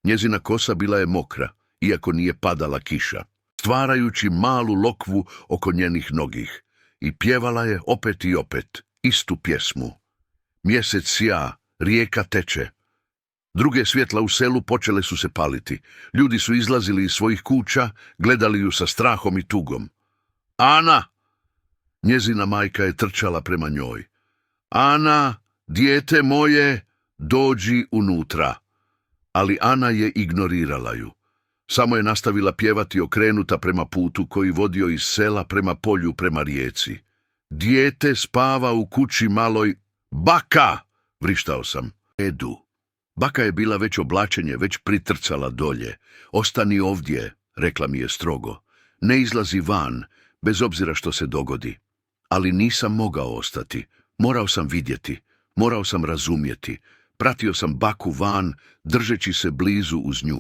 Njezina kosa bila je mokra, iako nije padala kiša, stvarajući malu lokvu oko njenih nogih, i pjevala je opet i opet istu pjesmu. Mjesec sja, rijeka teče. Druge svjetla u selu počele su se paliti. Ljudi su izlazili iz svojih kuća, gledali ju sa strahom i tugom. Ana! Njezina majka je trčala prema njoj. Ana, dijete moje, dođi unutra. Ali Ana je ignorirala ju. Samo je nastavila pjevati okrenuta prema putu koji vodio iz sela prema polju prema rijeci. Dijete spava u kući maloj. Baka! Vrištao sam. Edu. Baka je bila već oblačenje, već pritrcala dolje. Ostani ovdje, rekla mi je strogo. Ne izlazi van, bez obzira što se dogodi. Ali nisam mogao ostati. Morao sam vidjeti, morao sam razumjeti. Pratio sam baku van, držeći se blizu uz nju.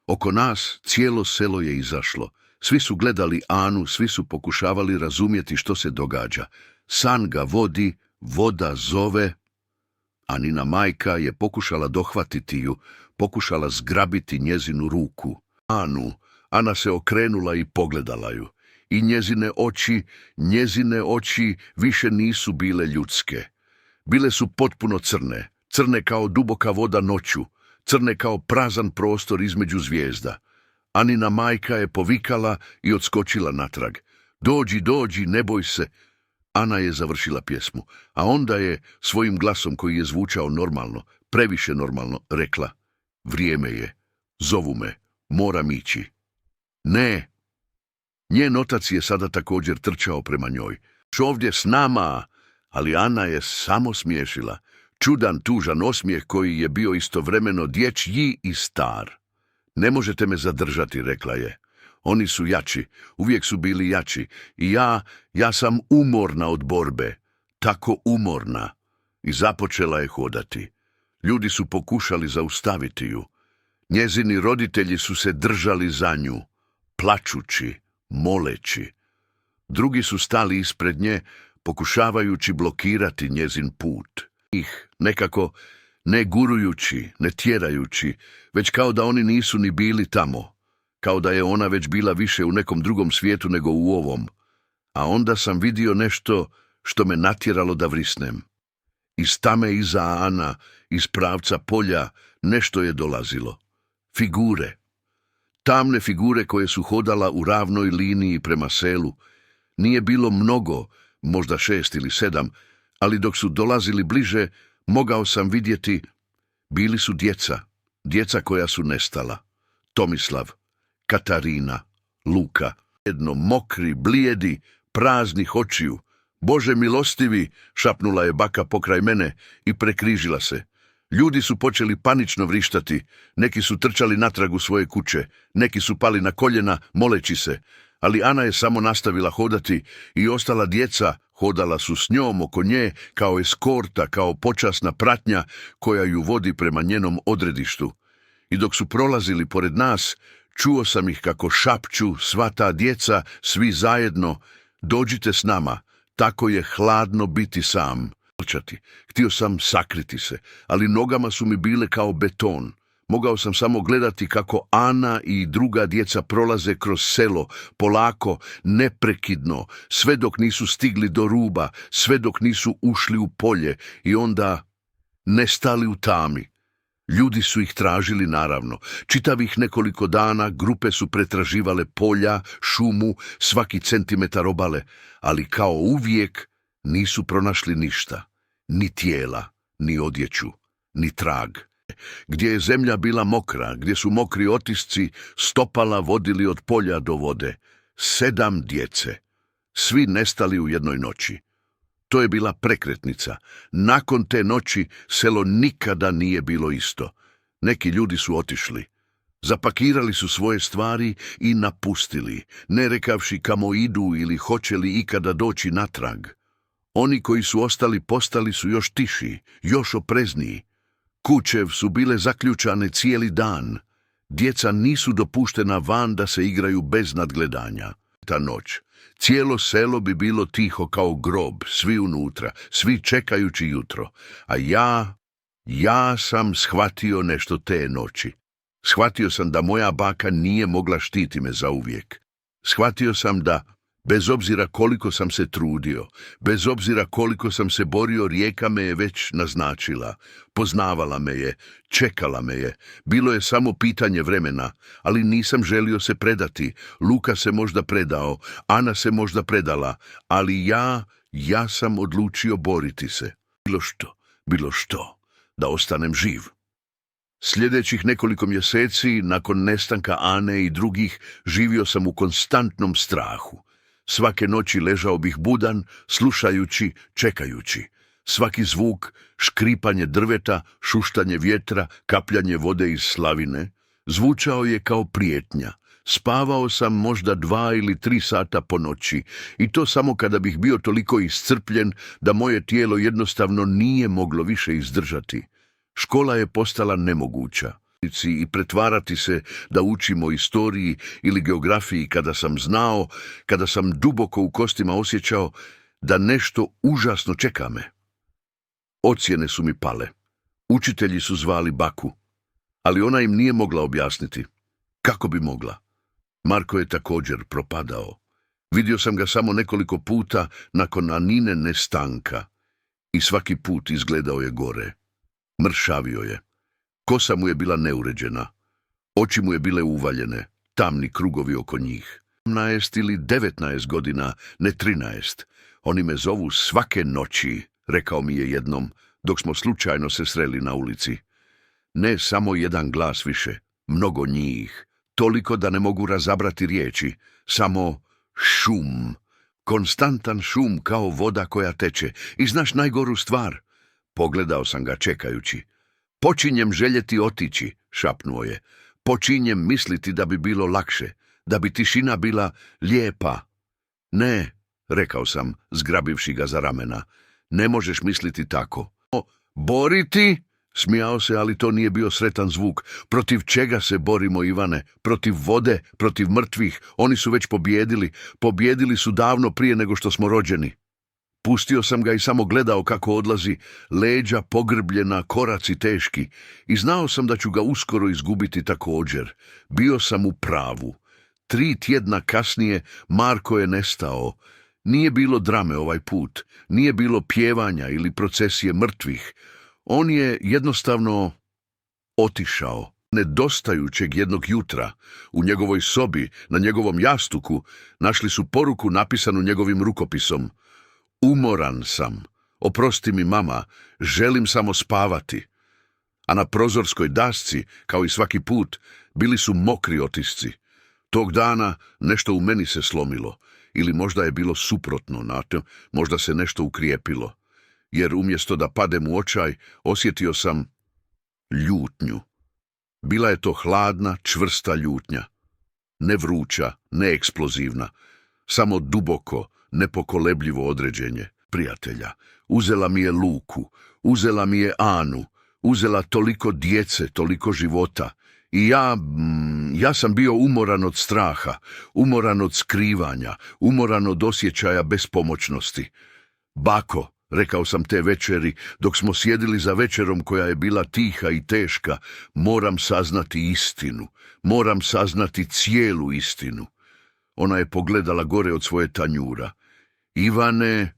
Oko nas cijelo selo je izašlo. Svi su gledali Anu, svi su pokušavali razumjeti što se događa. San ga vodi, voda zove. Anina majka je pokušala dohvatiti ju, pokušala zgrabiti njezinu ruku. Ana se okrenula i pogledala ju. I njezine oči više nisu bile ljudske. Bile su potpuno crne, crne kao duboka voda noću, crne kao prazan prostor između zvijezda. Anina majka je povikala i odskočila natrag. Dođi, dođi, ne boj se. Ana je završila pjesmu, a onda je svojim glasom koji je zvučao normalno, previše normalno, rekla: vrijeme je, zovu me, moram ići. Ne. Njen otac je sada također trčao prema njoj. Ovdje s nama, ali Ana je samo smiješila. Čudan, tužan osmijeh koji je bio istovremeno dječji i star. Ne možete me zadržati, rekla je. Oni su jači, uvijek su bili jači. I ja sam umorna od borbe. Tako umorna. I započela je hodati. Ljudi su pokušali zaustaviti ju. Njezini roditelji su se držali za nju, plačući, moleći. Drugi su stali ispred nje, pokušavajući blokirati njezin put. Ih nekako ne gurujući, ne tjerajući, već kao da oni nisu ni bili tamo, kao da je ona već bila više u nekom drugom svijetu nego u ovom. A onda sam vidio nešto što me natjeralo da vrisnem. Iz tame iza Ana, iz pravca polja, nešto je dolazilo. Figure. Tamne figure koje su hodala u ravnoj liniji prema selu. Nije bilo mnogo, možda 6 ili 7, ali dok su dolazili bliže, mogao sam vidjeti, bili su djeca koja su nestala. Tomislav, Katarina, Luka, jedno mokri, blijedi, praznih očiju. Bože milostivi, šapnula je baka pokraj mene i prekrižila se. Ljudi su počeli panično vrištati, neki su trčali natrag u svoje kuće, neki su pali na koljena moleći se, ali Ana je samo nastavila hodati i ostala djeca hodala su s njom oko nje kao eskorta, kao počasna pratnja koja ju vodi prema njenom odredištu. I dok su prolazili pored nas, čuo sam ih kako šapću sva ta djeca, svi zajedno, dođite s nama, tako je hladno biti sam. Htio sam sakriti se, ali nogama su mi bile kao beton. Mogao sam samo gledati kako Ana i druga djeca prolaze kroz selo, polako, neprekidno, sve dok nisu stigli do ruba, sve dok nisu ušli u polje i onda nestali u tami. Ljudi su ih tražili, naravno. Čitavih nekoliko dana grupe su pretraživale polja, šumu, svaki centimetar obale, ali kao uvijek nisu pronašli ništa. Ni tijela, ni odjeću, ni trag. Gdje je zemlja bila mokra, gdje su mokri otisci stopala vodili od polja do vode. 7 djece, svi nestali u jednoj noći. To je bila prekretnica. Nakon te noći selo nikada nije bilo isto. Neki ljudi su otišli. Zapakirali su svoje stvari i napustili, ne rekavši kamo idu ili hoće li ikada doći natrag. Oni koji su ostali postali su još tiši, još oprezniji. Kuće su bile zaključane cijeli dan. Djeca nisu dopuštena van da se igraju bez nadgledanja. Ta noć cijelo selo bi bilo tiho kao grob, svi unutra, svi čekajući jutro. A ja sam shvatio nešto te noći. Shvatio sam da moja baka nije mogla štiti me zauvijek. Shvatio sam da, bez obzira koliko sam se trudio, bez obzira koliko sam se borio, rijeka me je već naznačila. Poznavala me je, čekala me je. Bilo je samo pitanje vremena, ali nisam želio se predati. Luka se možda predao, Ana se možda predala, ali ja sam odlučio boriti se. Bilo što, da ostanem živ. Sljedećih nekoliko mjeseci, nakon nestanka Ane i drugih, živio sam u konstantnom strahu. Svake noći ležao bih budan, slušajući, čekajući. Svaki zvuk, škripanje drveta, šuštanje vjetra, kapljanje vode iz slavine, zvučao je kao prijetnja. Spavao sam možda 2 ili 3 sata po noći i to samo kada bih bio toliko iscrpljen da moje tijelo jednostavno nije moglo više izdržati. Škola je postala nemoguća i pretvarati se da učimo o istoriji ili geografiji kada sam duboko u kostima osjećao da nešto užasno čeka me. Ocjene su mi pale. Učitelji su zvali baku, ali ona im nije mogla objasniti. Kako bi mogla? Marko je također propadao. Vidio sam ga samo nekoliko puta nakon Anine nestanka i svaki put izgledao je gore. Mršavio je. Kosa mu je bila neuređena. Oči mu je bile uvaljene, tamni krugovi oko njih. 17 ili 19 godina, ne 13. Oni me zovu svake noći, rekao mi je jednom, dok smo slučajno se sreli na ulici. Ne samo jedan glas više, mnogo njih, toliko da ne mogu razabrati riječi, samo šum. Konstantan šum kao voda koja teče. I znaš najgoru stvar? Pogledao sam ga čekajući. Počinjem željeti otići, šapnuo je. Počinjem misliti da bi bilo lakše, da bi tišina bila lijepa. Ne, rekao sam, zgrabivši ga za ramena. Ne možeš misliti tako. Boriti? Smijao se, ali to nije bio sretan zvuk. Protiv čega se borimo, Ivane? Protiv vode, protiv mrtvih. Oni su već pobijedili. Pobijedili su davno prije nego što smo rođeni. Pustio sam ga i samo gledao kako odlazi, leđa pogrbljena, koraci teški, i znao sam da ću ga uskoro izgubiti također. Bio sam u pravu. 3 tjedna kasnije Marko je nestao. Nije bilo drame ovaj put, nije bilo pjevanja ili procesije mrtvih. On je jednostavno otišao. Nedostajućeg jednog jutra, u njegovoj sobi, na njegovom jastuku, našli su poruku napisanu njegovim rukopisom. Umoran sam. Oprosti mi, mama, želim samo spavati. A na prozorskoj dasci, kao i svaki put, bili su mokri otisci. Tog dana nešto u meni se slomilo, ili možda je bilo suprotno, možda se nešto ukrijepilo, jer umjesto da padem u očaj, osjetio sam ljutnju. Bila je to hladna, čvrsta ljutnja. Ne vruća, ne eksplozivna, samo duboko, nepokolebljivo određenje prijatelja. Uzela mi je Luku, uzela mi je Anu, uzela toliko djece, toliko života. I ja sam bio umoran od straha, umoran od skrivanja, umoran od osjećaja bespomoćnosti. Bako, rekao sam te večeri, dok smo sjedili za večerom koja je bila tiha i teška, moram saznati istinu, moram saznati cijelu istinu. Ona je pogledala gore od svoje tanjura. Ivane,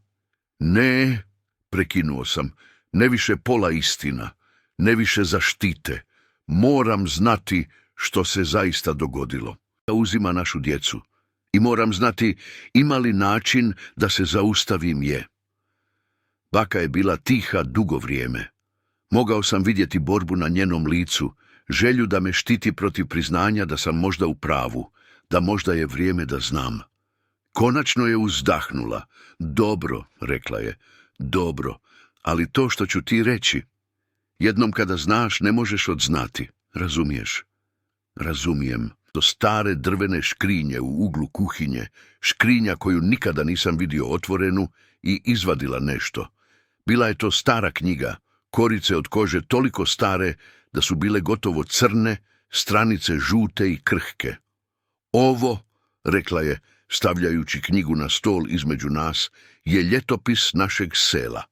ne, prekinuo sam, ne više pola istina, ne više zaštite. Moram znati što se zaista dogodilo. Uzima našu djecu i moram znati ima li način da se zaustavim je. Baka je bila tiha dugo vrijeme. Mogao sam vidjeti borbu na njenom licu, želju da me štiti protiv priznanja da sam možda u pravu, da možda je vrijeme da znam. Konačno je uzdahnula. Dobro, rekla je, dobro, ali to što ću ti reći, jednom kada znaš ne možeš odznati, razumiješ? Razumijem. Do stare drvene škrinje u uglu kuhinje, škrinja koju nikada nisam vidio otvorenu, i izvadila nešto. Bila je to stara knjiga, korice od kože toliko stare da su bile gotovo crne, stranice žute i krhke. Ovo, rekla je, stavljajući knjigu na stol između nas, je ljetopis našeg sela.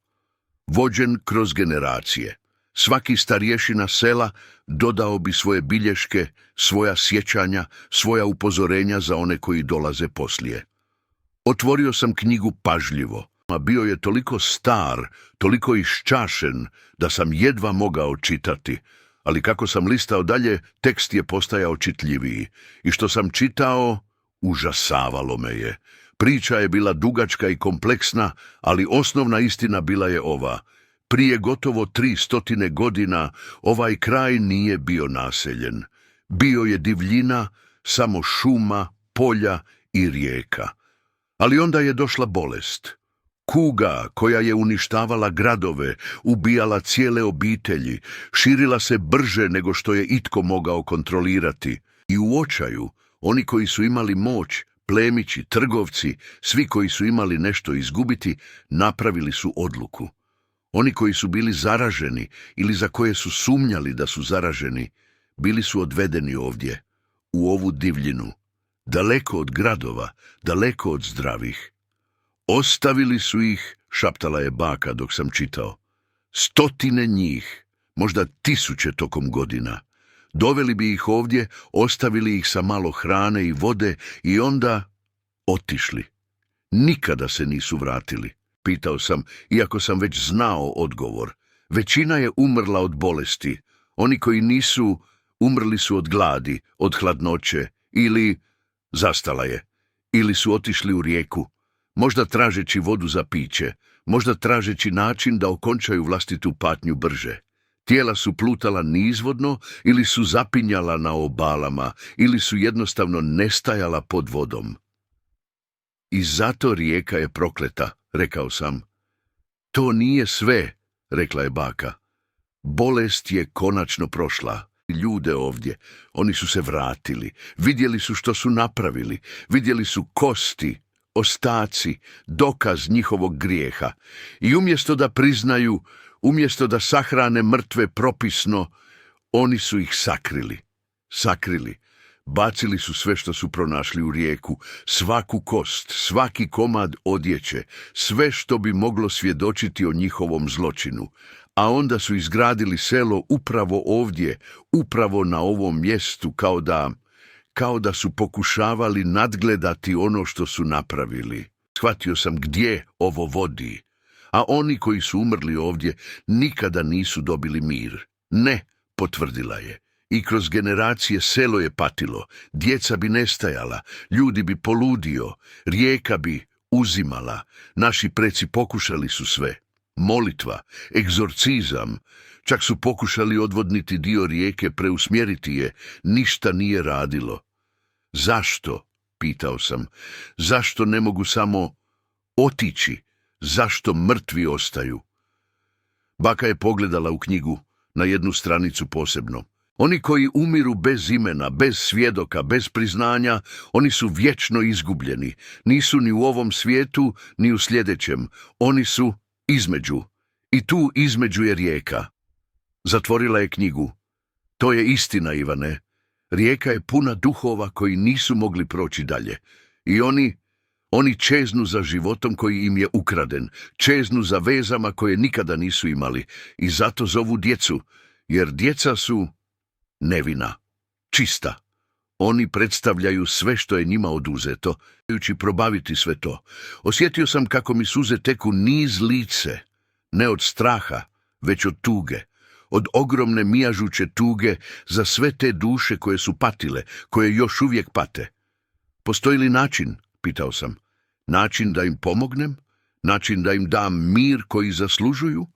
Vođen kroz generacije. Svaki starješina sela dodao bi svoje bilješke, svoja sjećanja, svoja upozorenja za one koji dolaze poslije. Otvorio sam knjigu pažljivo, a bio je toliko star, toliko iščašen, da sam jedva mogao čitati, ali kako sam listao dalje, tekst je postajao čitljiviji, i što sam čitao, užasavalo me je. Priča je bila dugačka i kompleksna, ali osnovna istina bila je ova. Prije gotovo 300 godina ovaj kraj nije bio naseljen. Bio je divljina, samo šuma, polja i rijeka. Ali onda je došla bolest. Kuga koja je uništavala gradove, ubijala cijele obitelji, širila se brže nego što je itko mogao kontrolirati. I u očaju, oni koji su imali moć, plemići, trgovci, svi koji su imali nešto izgubiti, napravili su odluku. Oni koji su bili zaraženi ili za koje su sumnjali da su zaraženi, bili su odvedeni ovdje, u ovu divljinu, daleko od gradova, daleko od zdravih. Ostavili su ih, šaptala je baka dok sam čitao, 100 njih, možda 1000 tokom godina. Doveli bi ih ovdje, ostavili ih sa malo hrane i vode i onda otišli. Nikada se nisu vratili. Pitao sam, iako sam već znao odgovor. Većina je umrla od bolesti. Oni koji nisu, umrli su od gladi, od hladnoće, ili, zastala je, ili su otišli u rijeku, možda tražeći vodu za piće, možda tražeći način da okončaju vlastitu patnju brže. Tijela su plutala nizvodno ili su zapinjala na obalama ili su jednostavno nestajala pod vodom. I zato rijeka je prokleta, rekao sam. To nije sve, rekla je baka. Bolest je konačno prošla. Ljude ovdje, oni su se vratili, vidjeli su što su napravili, vidjeli su kosti, ostaci, dokaz njihovog grijeha. I umjesto da priznaju, umjesto da sahrane mrtve propisno, oni su ih sakrili. Sakrili. Bacili su sve što su pronašli u rijeku, svaku kost, svaki komad odjeće, sve što bi moglo svjedočiti o njihovom zločinu. A onda su izgradili selo upravo ovdje, upravo na ovom mjestu, kao da su pokušavali nadgledati ono što su napravili. Shvatio sam gdje ovo vodi. A oni koji su umrli ovdje nikada nisu dobili mir. Ne, potvrdila je. I kroz generacije selo je patilo, djeca bi nestajala, ljudi bi poludio, rijeka bi uzimala. Naši preci pokušali su sve. Molitva, egzorcizam, čak su pokušali odvodniti dio rijeke, preusmjeriti je, ništa nije radilo. Zašto, pitao sam, zašto ne mogu samo otići, zašto mrtvi ostaju? Baka je pogledala u knjigu, na jednu stranicu posebno. Oni koji umiru bez imena, bez svjedoka, bez priznanja, oni su vječno izgubljeni. Nisu ni u ovom svijetu, ni u sljedećem. Oni su između. I tu između je rijeka. Zatvorila je knjigu. To je istina, Ivane. Rijeka je puna duhova koji nisu mogli proći dalje. I oni čeznu za životom koji im je ukraden. Čeznu za vezama koje nikada nisu imali. I zato zovu djecu, jer djeca su nevina, čista. Oni predstavljaju sve što je njima oduzeto, dajući probaviti sve to. Osjetio sam kako mi suze teku niz lice, ne od straha, već od tuge, od ogromne mijažuće tuge za sve te duše koje su patile, koje još uvijek pate. Postoji li način, pitao sam, način da im pomognem, način da im dam mir koji zaslužuju?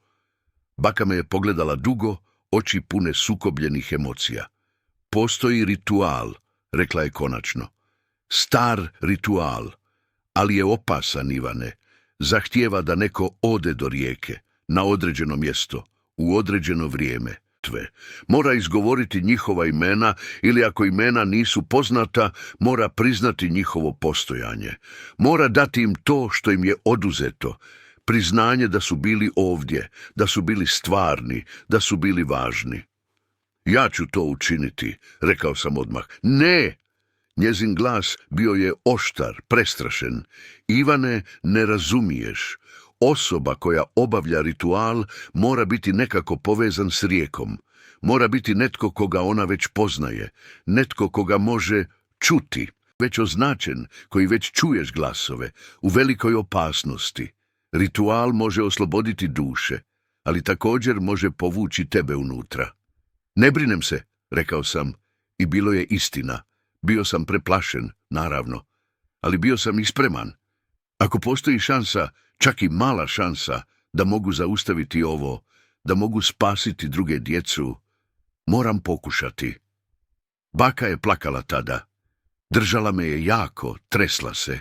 Baka me je pogledala dugo, oči pune sukobljenih emocija. Postoji ritual, rekla je konačno. Star ritual, ali je opasan, Ivane. Zahtijeva da neko ode do rijeke, na određeno mjesto, u određeno vrijeme. Mora izgovoriti njihova imena ili ako imena nisu poznata, mora priznati njihovo postojanje. Mora dati im to što im je oduzeto. Priznanje da su bili ovdje, da su bili stvarni, da su bili važni. Ja ću to učiniti, rekao sam odmah. Ne! Njezin glas bio je oštar, prestrašen. Ivane, ne razumiješ. Osoba koja obavlja ritual mora biti nekako povezan s rijekom. Mora biti netko koga ona već poznaje, netko koga može čuti, već označen, koji već čuješ glasove, u velikoj opasnosti. Ritual može osloboditi duše, ali također može povući tebe unutra. Ne brinem se, rekao sam, i bilo je istina. Bio sam preplašen, naravno, ali bio sam i spreman. Ako postoji šansa, čak i mala šansa, da mogu zaustaviti ovo, da mogu spasiti druge djecu, moram pokušati. Baka je plakala tada. Držala me je jako, tresla se.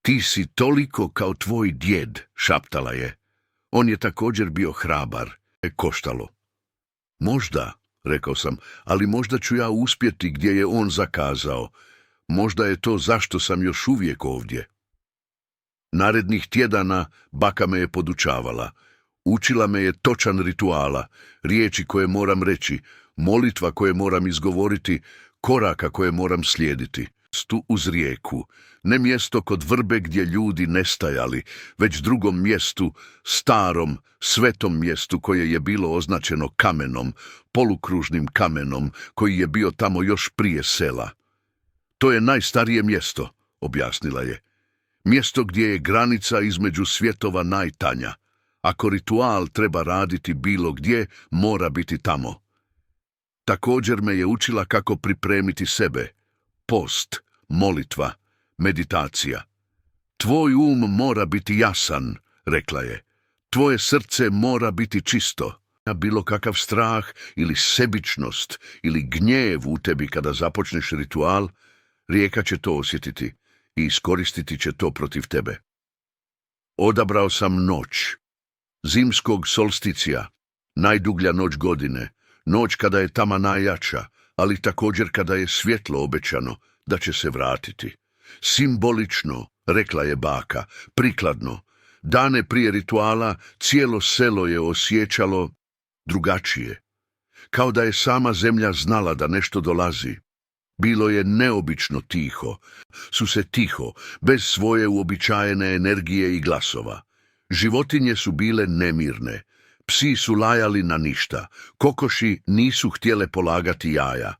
Ti si toliko kao tvoj djed, šaptala je. On je također bio hrabar, koštalo. Možda, rekao sam, ali možda ću ja uspjeti gdje je on zakazao. Možda je to zašto sam još uvijek ovdje. Narednih tjedana baka me je podučavala. Učila me je točan rituala, riječi koje moram reći, molitva koje moram izgovoriti, koraka koje moram slijediti. Tu uz rijeku, ne mjesto kod vrbe gdje ljudi nestajali, već drugom mjestu, starom, svetom mjestu koje je bilo označeno kamenom, polukružnim kamenom koji je bio tamo još prije sela. To je najstarije mjesto, objasnila je. Mjesto gdje je granica između svjetova najtanja. Ako ritual treba raditi bilo gdje, mora biti tamo. Također me je učila kako pripremiti sebe. Post, molitva, meditacija. Tvoj mora biti jasan, rekla je. Tvoje srce mora biti čisto. Bilo kakav strah ili sebičnost ili gnjev u tebi kada započneš ritual, rijeka će to osjetiti i iskoristiti će to protiv tebe. Odabrao sam noć. Zimskog solsticija, najdublja noć godine, noć kada je tama najjača, ali također kada je svjetlo obećano da će se vratiti. Simbolično, rekla je baka, prikladno. Dane prije rituala cijelo selo je osjećalo drugačije. Kao da je sama zemlja znala da nešto dolazi. Bilo je neobično tiho, su se tiho, bez svoje uobičajene energije i glasova. Životinje su bile nemirne, psi su lajali na ništa, kokoši nisu htjele polagati jaja.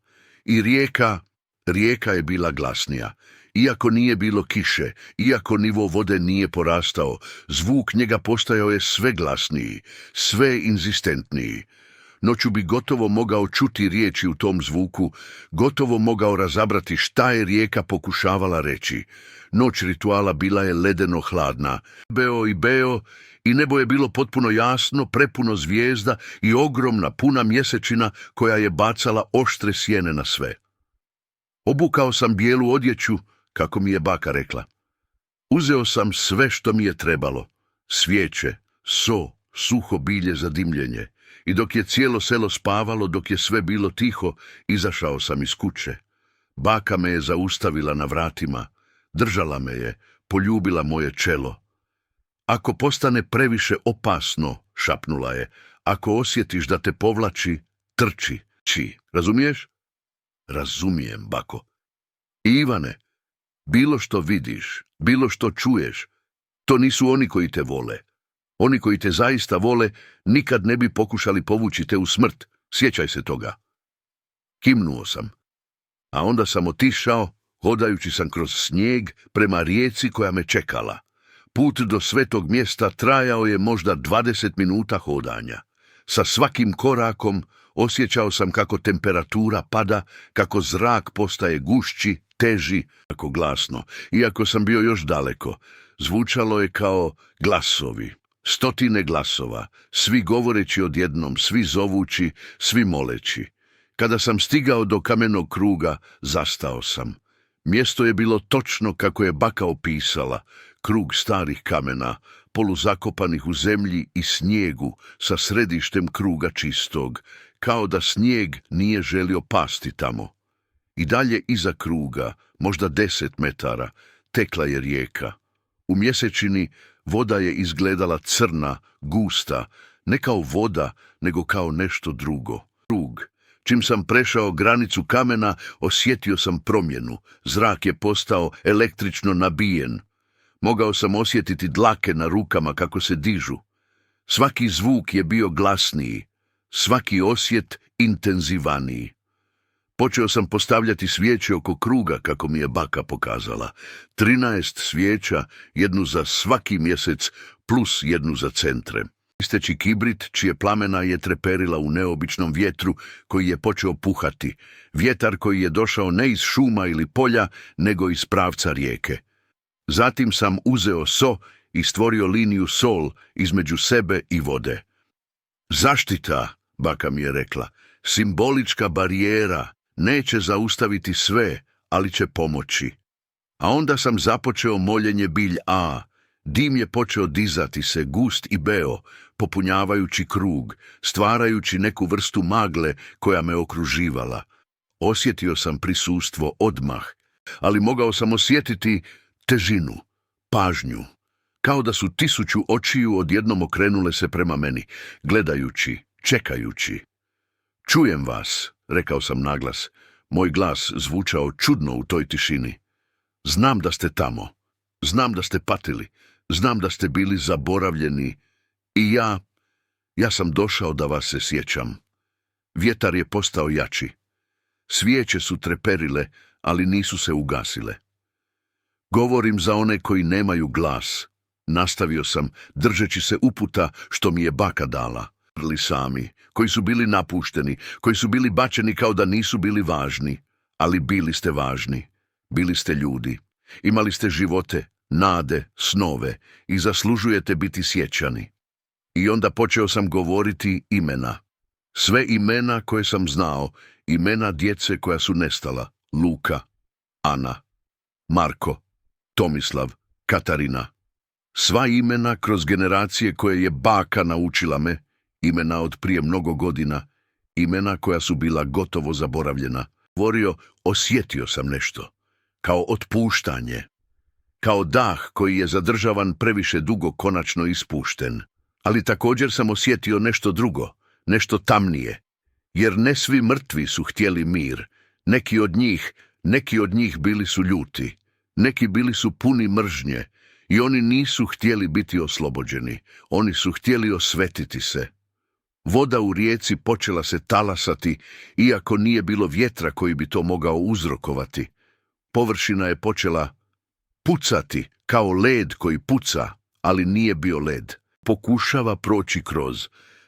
I rijeka je bila glasnija. Iako nije bilo kiše, iako nivo vode nije porastao, zvuk njega postajao je sve glasniji, sve inzistentniji. Noću bi gotovo mogao čuti riječi u tom zvuku, gotovo mogao razabrati šta je rijeka pokušavala reći. Noć rituala bila je ledeno hladna, beo i nebo je bilo potpuno jasno, prepuno zvijezda i ogromna puna mjesečina koja je bacala oštre sjene na sve. Obukao sam bijelu odjeću, kako mi je baka rekla. Uzeo sam sve što mi je trebalo, svijeće, so, suho bilje za dimljenje. I dok je cijelo selo spavalo, dok je sve bilo tiho, izašao sam iz kuće. Baka me je zaustavila na vratima, držala me je, poljubila moje čelo. Ako postane previše opasno, šapnula je, ako osjetiš da te povlači, trči. Razumiješ? Razumijem, bako. I Ivane, bilo što vidiš, bilo što čuješ, to nisu oni koji te vole. Oni koji te zaista vole nikad ne bi pokušali povući te u smrt, sjećaj se toga. Kimnuo sam, a onda sam otišao, hodajući sam kroz snijeg prema rijeci koja me čekala. Put do svetog mjesta trajao je možda 20 minuta hodanja. Sa svakim korakom osjećao sam kako temperatura pada, kako zrak postaje gušći, teži, kako glasno. Iako sam bio još daleko, zvučalo je kao glasovi. Stotine glasova, svi govoreći odjednom, svi zovući, svi moleći. Kada sam stigao do kamenog kruga, zastao sam. Mjesto je bilo točno kako je baka opisala, krug starih kamena, poluzakopanih u zemlji i snijegu, sa središtem kruga čistog, kao da snijeg nije želio pasti tamo. I dalje iza kruga, možda 10 metara, tekla je rijeka. U mjesečini voda je izgledala crna, gusta, ne kao voda, nego kao nešto drugo. Čim sam prešao granicu kamena, osjetio sam promjenu. Zrak je postao električno nabijen. Mogao sam osjetiti dlake na rukama kako se dižu. Svaki zvuk je bio glasniji, svaki osjet intenzivaniji. Počeo sam postavljati svijeće oko kruga, kako mi je baka pokazala. 13 svijeća, jednu za svaki mjesec, plus jednu za centre. Isteći kibrit, čije plamena je treperila u neobičnom vjetru koji je počeo puhati. Vjetar koji je došao ne iz šuma ili polja, nego iz pravca rijeke. Zatim sam uzeo so i stvorio liniju sol između sebe i vode. Zaštita, baka mi je rekla, simbolička barijera, neće zaustaviti sve, ali će pomoći. A onda sam započeo moljenje bilj A. Dim je počeo dizati se, gust i beo, popunjavajući krug, stvarajući neku vrstu magle koja me okruživala. Osjetio sam prisustvo odmah, ali mogao sam osjetiti težinu, pažnju, kao da su 1000 očiju odjednom okrenule se prema meni, gledajući, čekajući. Čujem vas, rekao sam naglas. Moj glas zvučao čudno u toj tišini. Znam da ste tamo, znam da ste patili, znam da ste bili zaboravljeni i ja sam došao da vas se sjećam. Vjetar je postao jači. Svijeće su treperile, ali nisu se ugasile. Govorim za one koji nemaju glas, nastavio sam, držeći se uputa što mi je baka dala. Sami, koji su bili napušteni, koji su bili bačeni kao da nisu bili važni, ali bili ste važni, bili ste ljudi, imali ste živote, nade, snove i zaslužujete biti sjećani. I onda počeo sam govoriti imena. Sve imena koje sam znao, imena djece koja su nestala, Luka, Ana, Marko, Tomislav, Katarina. Sva imena kroz generacije koje je baka naučila me, imena od prije mnogo godina, imena koja su bila gotovo zaboravljena. Osjetio sam nešto, kao otpuštanje, kao dah koji je zadržavan previše dugo konačno ispušten. Ali također sam osjetio nešto drugo, nešto tamnije, jer ne svi mrtvi su htjeli mir. Neki od njih, Neki od njih bili su ljuti, neki bili su puni mržnje i oni nisu htjeli biti oslobođeni, oni su htjeli osvetiti se. Voda u rijeci počela se talasati, iako nije bilo vjetra koji bi to mogao uzrokovati. Površina je počela pucati kao led koji puca, ali nije bio led. Pokušava proći kroz.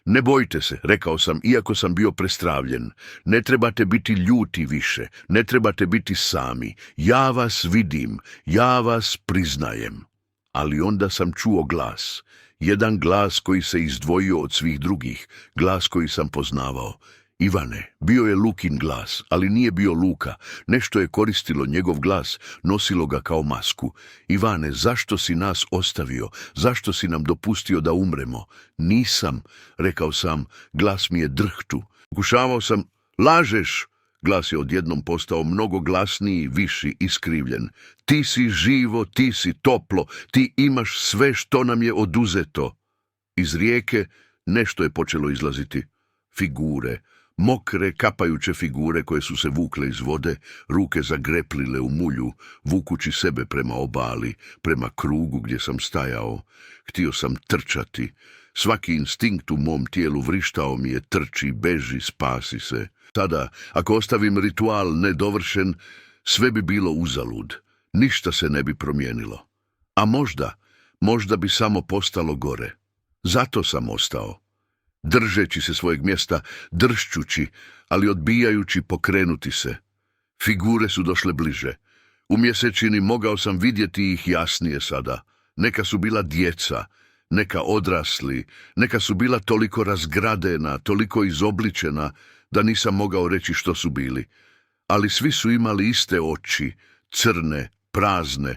Ne bojte se, rekao sam, iako sam bio prestravljen. Ne trebate biti ljuti više, ne trebate biti sami. Ja vas vidim, ja vas priznajem. Ali onda sam čuo glas. Jedan glas koji se izdvojio od svih drugih, glas koji sam poznavao. Ivane, bio je Lukin glas, ali nije bio Luka. Nešto je koristilo njegov glas, nosilo ga kao masku. Ivane, zašto si nas ostavio? Zašto si nam dopustio da umremo? Nisam, rekao sam, glas mi je drhtu. Pokušavao sam, lažeš! Glas je odjednom postao mnogo glasniji, viši, iskrivljen. Ti si živo, ti si toplo, ti imaš sve što nam je oduzeto. Iz rijeke nešto je počelo izlaziti. Figure, mokre, kapajuće figure koje su se vukle iz vode, ruke zagreplile u mulju, vukući sebe prema obali, prema krugu gdje sam stajao. Htio sam trčati. Svaki instinkt u mom tijelu vrištao mi je trči, beži, spasi se. Tada, ako ostavim ritual nedovršen, sve bi bilo uzalud. Ništa se ne bi promijenilo. A možda bi samo postalo gore. Zato sam ostao. Držeći se svojeg mjesta, dršćući, ali odbijajući pokrenuti se. Figure su došle bliže. U mjesečini mogao sam vidjeti ih jasnije sada. Neka su bila djeca, neka odrasli, neka su bila toliko razgradena, toliko izobličena, da nisam mogao reći što su bili. Ali svi su imali iste oči, crne, prazne,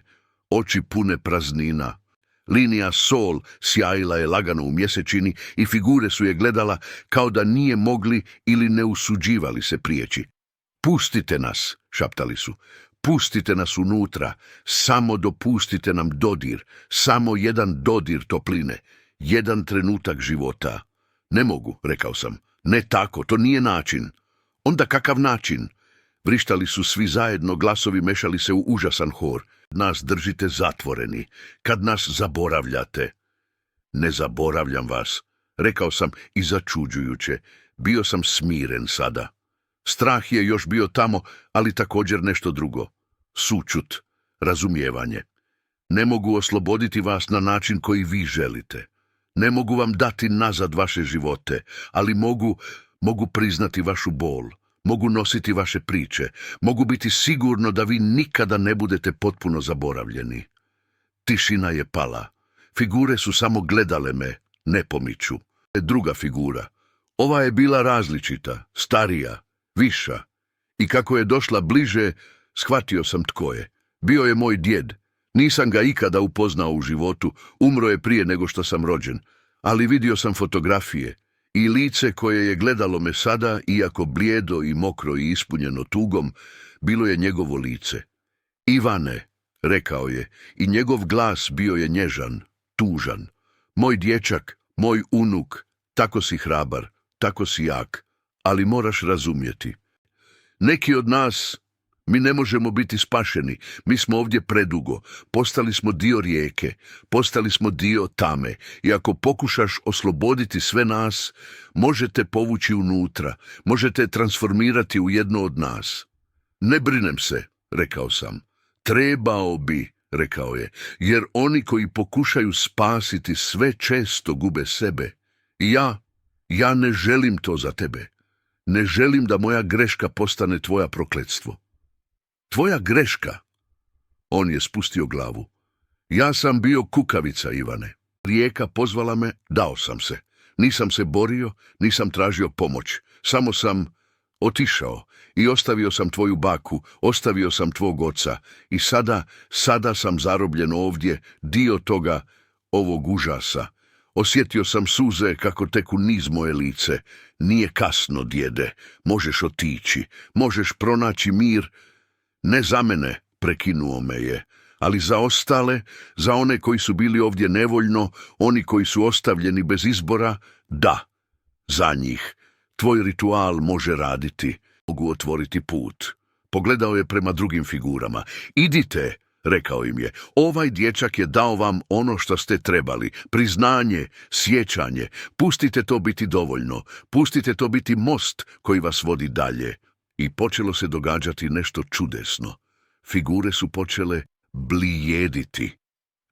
oči pune praznina. Linija sol sjajila je lagano u mjesečini i figure su je gledala kao da nije mogli ili ne usuđivali se prijeći. Pustite nas, šaptali su. Pustite nas unutra, samo dopustite nam dodir, samo jedan dodir topline, jedan trenutak života. Ne mogu, rekao sam. Ne tako, to nije način. Onda kakav način? Vrištali su svi zajedno, glasovi mešali se u užasan hor. Nas držite zatvoreni, kad nas zaboravljate. Ne zaboravljam vas, rekao sam i začuđujuće. Bio sam smiren sada. Strah je još bio tamo, ali također nešto drugo. Sućut, razumijevanje. Ne mogu osloboditi vas na način koji vi želite. Ne mogu vam dati nazad vaše živote, ali mogu priznati vašu bol. Mogu nositi vaše priče. Mogu biti sigurno da vi nikada ne budete potpuno zaboravljeni. Tišina je pala. Figure su samo gledale me, ne pomiču. Druga figura. Ova je bila različita, starija, viša. I kako je došla bliže, shvatio sam tko je. Bio je moj djed. Nisam ga ikada upoznao u životu, umro je prije nego što sam rođen. Ali vidio sam fotografije i lice koje je gledalo me sada, iako blijedo i mokro i ispunjeno tugom, bilo je njegovo lice. Ivane, rekao je, i njegov glas bio je nježan, tužan. Moj dječak, moj unuk, tako si hrabar, tako si jak, ali moraš razumjeti. Neki od nas, mi ne možemo biti spašeni, mi smo ovdje predugo, postali smo dio rijeke, postali smo dio tame i ako pokušaš osloboditi sve nas, možete povući unutra, možete transformirati u jedno od nas. Ne brinem se, rekao sam. Trebao bi, rekao je, jer oni koji pokušaju spasiti sve često gube sebe. I ja ne želim to za tebe. Ne želim da moja greška postane tvoja prokletstvo. Tvoja greška? On je spustio glavu. Ja sam bio kukavica, Ivane. Rijeka pozvala me, dao sam se. Nisam se borio, nisam tražio pomoć. Samo sam otišao i ostavio sam tvoju baku, ostavio sam tvog oca i sada sam zarobljen ovdje, dio toga, ovog užasa. Osjetio sam suze kako teku niz moje lice. Nije kasno, djede, možeš otići, možeš pronaći mir. Ne za mene, prekinuo me je, ali za ostale, za one koji su bili ovdje nevoljno, oni koji su ostavljeni bez izbora, da, za njih. Tvoj ritual može raditi, mogu otvoriti put. Pogledao je prema drugim figurama. Idite, rekao im je, ovaj dječak je dao vam ono što ste trebali, priznanje, sjećanje, pustite to biti dovoljno, pustite to biti most koji vas vodi dalje. I počelo se događati nešto čudesno. Figure su počele blijediti.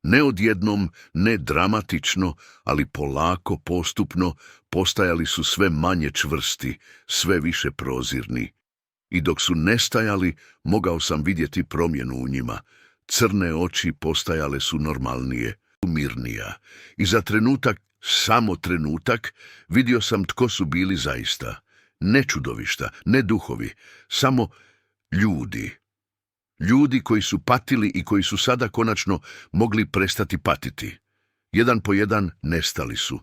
Ne odjednom, ne dramatično, ali polako, postupno, postajali su sve manje čvrsti, sve više prozirni. I dok su nestajali, mogao sam vidjeti promjenu u njima. Crne oči postajale su normalnije, mirnija. I za trenutak, samo trenutak, vidio sam tko su bili zaista. Ne čudovišta, ne duhovi, samo ljudi. Ljudi koji su patili i koji su sada konačno mogli prestati patiti. Jedan po jedan nestali su.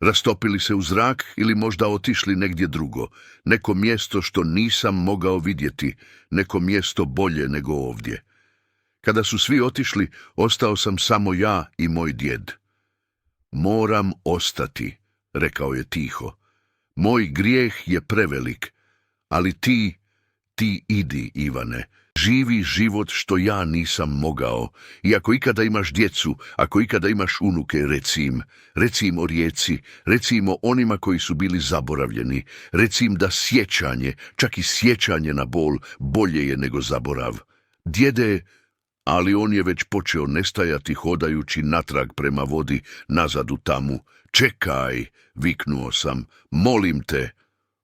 Rastopili se u zrak ili možda otišli negdje drugo. Neko mjesto što nisam mogao vidjeti, neko mjesto bolje nego ovdje. Kada su svi otišli, ostao sam samo ja i moj djed. Moram ostati, rekao je tiho. Moj grijeh je prevelik, ali ti idi, Ivane. Živi život što ja nisam mogao. I ako ikada imaš djecu, ako ikada imaš unuke, reci im o rijeci, reci im o onima koji su bili zaboravljeni, reci im da sjećanje, čak i sjećanje na bol, bolje je nego zaborav. Djede, ali on je već počeo nestajati hodajući natrag prema vodi, nazad u tamu. Čekaj, viknuo sam, molim te.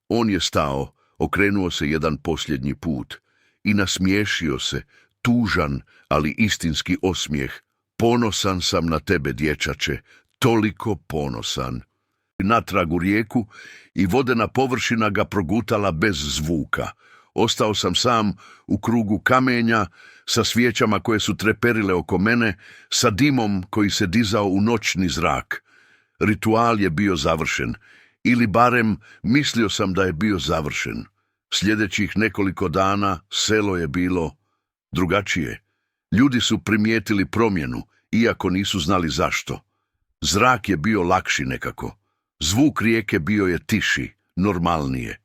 On je stao, okrenuo se jedan posljednji put i nasmiješio se, tužan, ali istinski osmijeh. Ponosan sam na tebe, dječače, toliko ponosan. Natrag u rijeku i vodena površina ga progutala bez zvuka. Ostao sam sam u krugu kamenja, sa svijećama koje su treperile oko mene, sa dimom koji se dizao u noćni zrak. Ritual je bio završen, ili barem mislio sam da je bio završen. Sljedećih nekoliko dana selo je bilo drugačije. Ljudi su primijetili promjenu, iako nisu znali zašto. Zrak je bio lakši nekako. Zvuk rijeke bio je tiši, normalnije.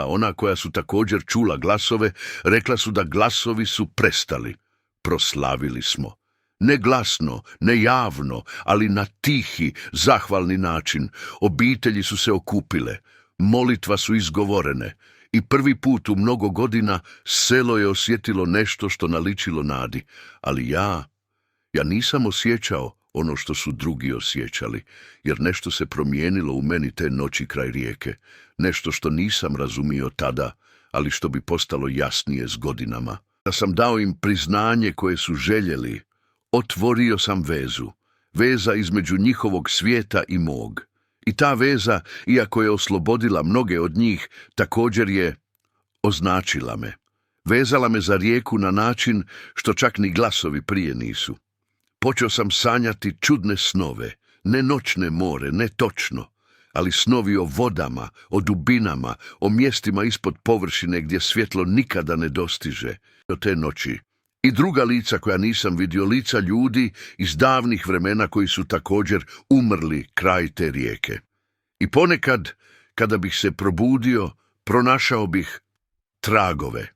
Ona koja su također čula glasove, rekla su da glasovi su prestali. Proslavili smo. Ne glasno, ne javno, ali na tihi, zahvalni način. Obitelji su se okupile, molitva su izgovorene i prvi put u mnogo godina selo je osjetilo nešto što naličilo nadi. Ali ja nisam osjećao ono što su drugi osjećali, jer nešto se promijenilo u meni te noći kraj rijeke. Nešto što nisam razumio tada, ali što bi postalo jasnije s godinama. Da sam dao im priznanje koje su željeli, otvorio sam vezu. Veza između njihovog svijeta i mog. I ta veza, iako je oslobodila mnoge od njih, također je označila me. Vezala me za rijeku na način što čak ni glasovi prije nisu. Počeo sam sanjati čudne snove, ne noćne more, ne točno, ali snovi o vodama, o dubinama, o mjestima ispod površine gdje svjetlo nikada ne dostiže. Do te noći i druga lica koja nisam vidio, lica ljudi iz davnih vremena koji su također umrli kraj te rijeke. I ponekad, kada bih se probudio, pronašao bih tragove.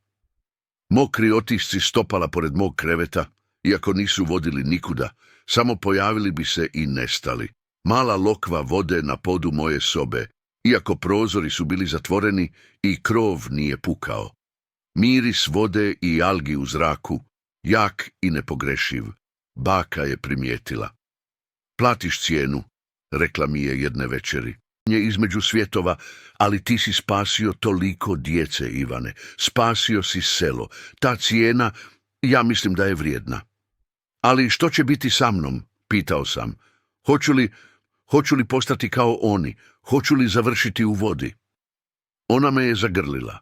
Mokri otisci stopala pored mog kreveta, iako nisu vodili nikuda, samo pojavili bi se i nestali. Mala lokva vode na podu moje sobe, iako prozori su bili zatvoreni i krov nije pukao. Miris vode i algi u zraku, jak i nepogrešiv. Baka je primijetila. Platiš cijenu, rekla mi je jedne večeri. Je između svjetova, ali ti si spasio toliko djece, Ivane. Spasio si selo. Ta cijena, ja mislim da je vrijedna. Ali što će biti sa mnom? Pitao sam. Hoću li postati kao oni? Hoću li završiti u vodi? Ona me je zagrlila.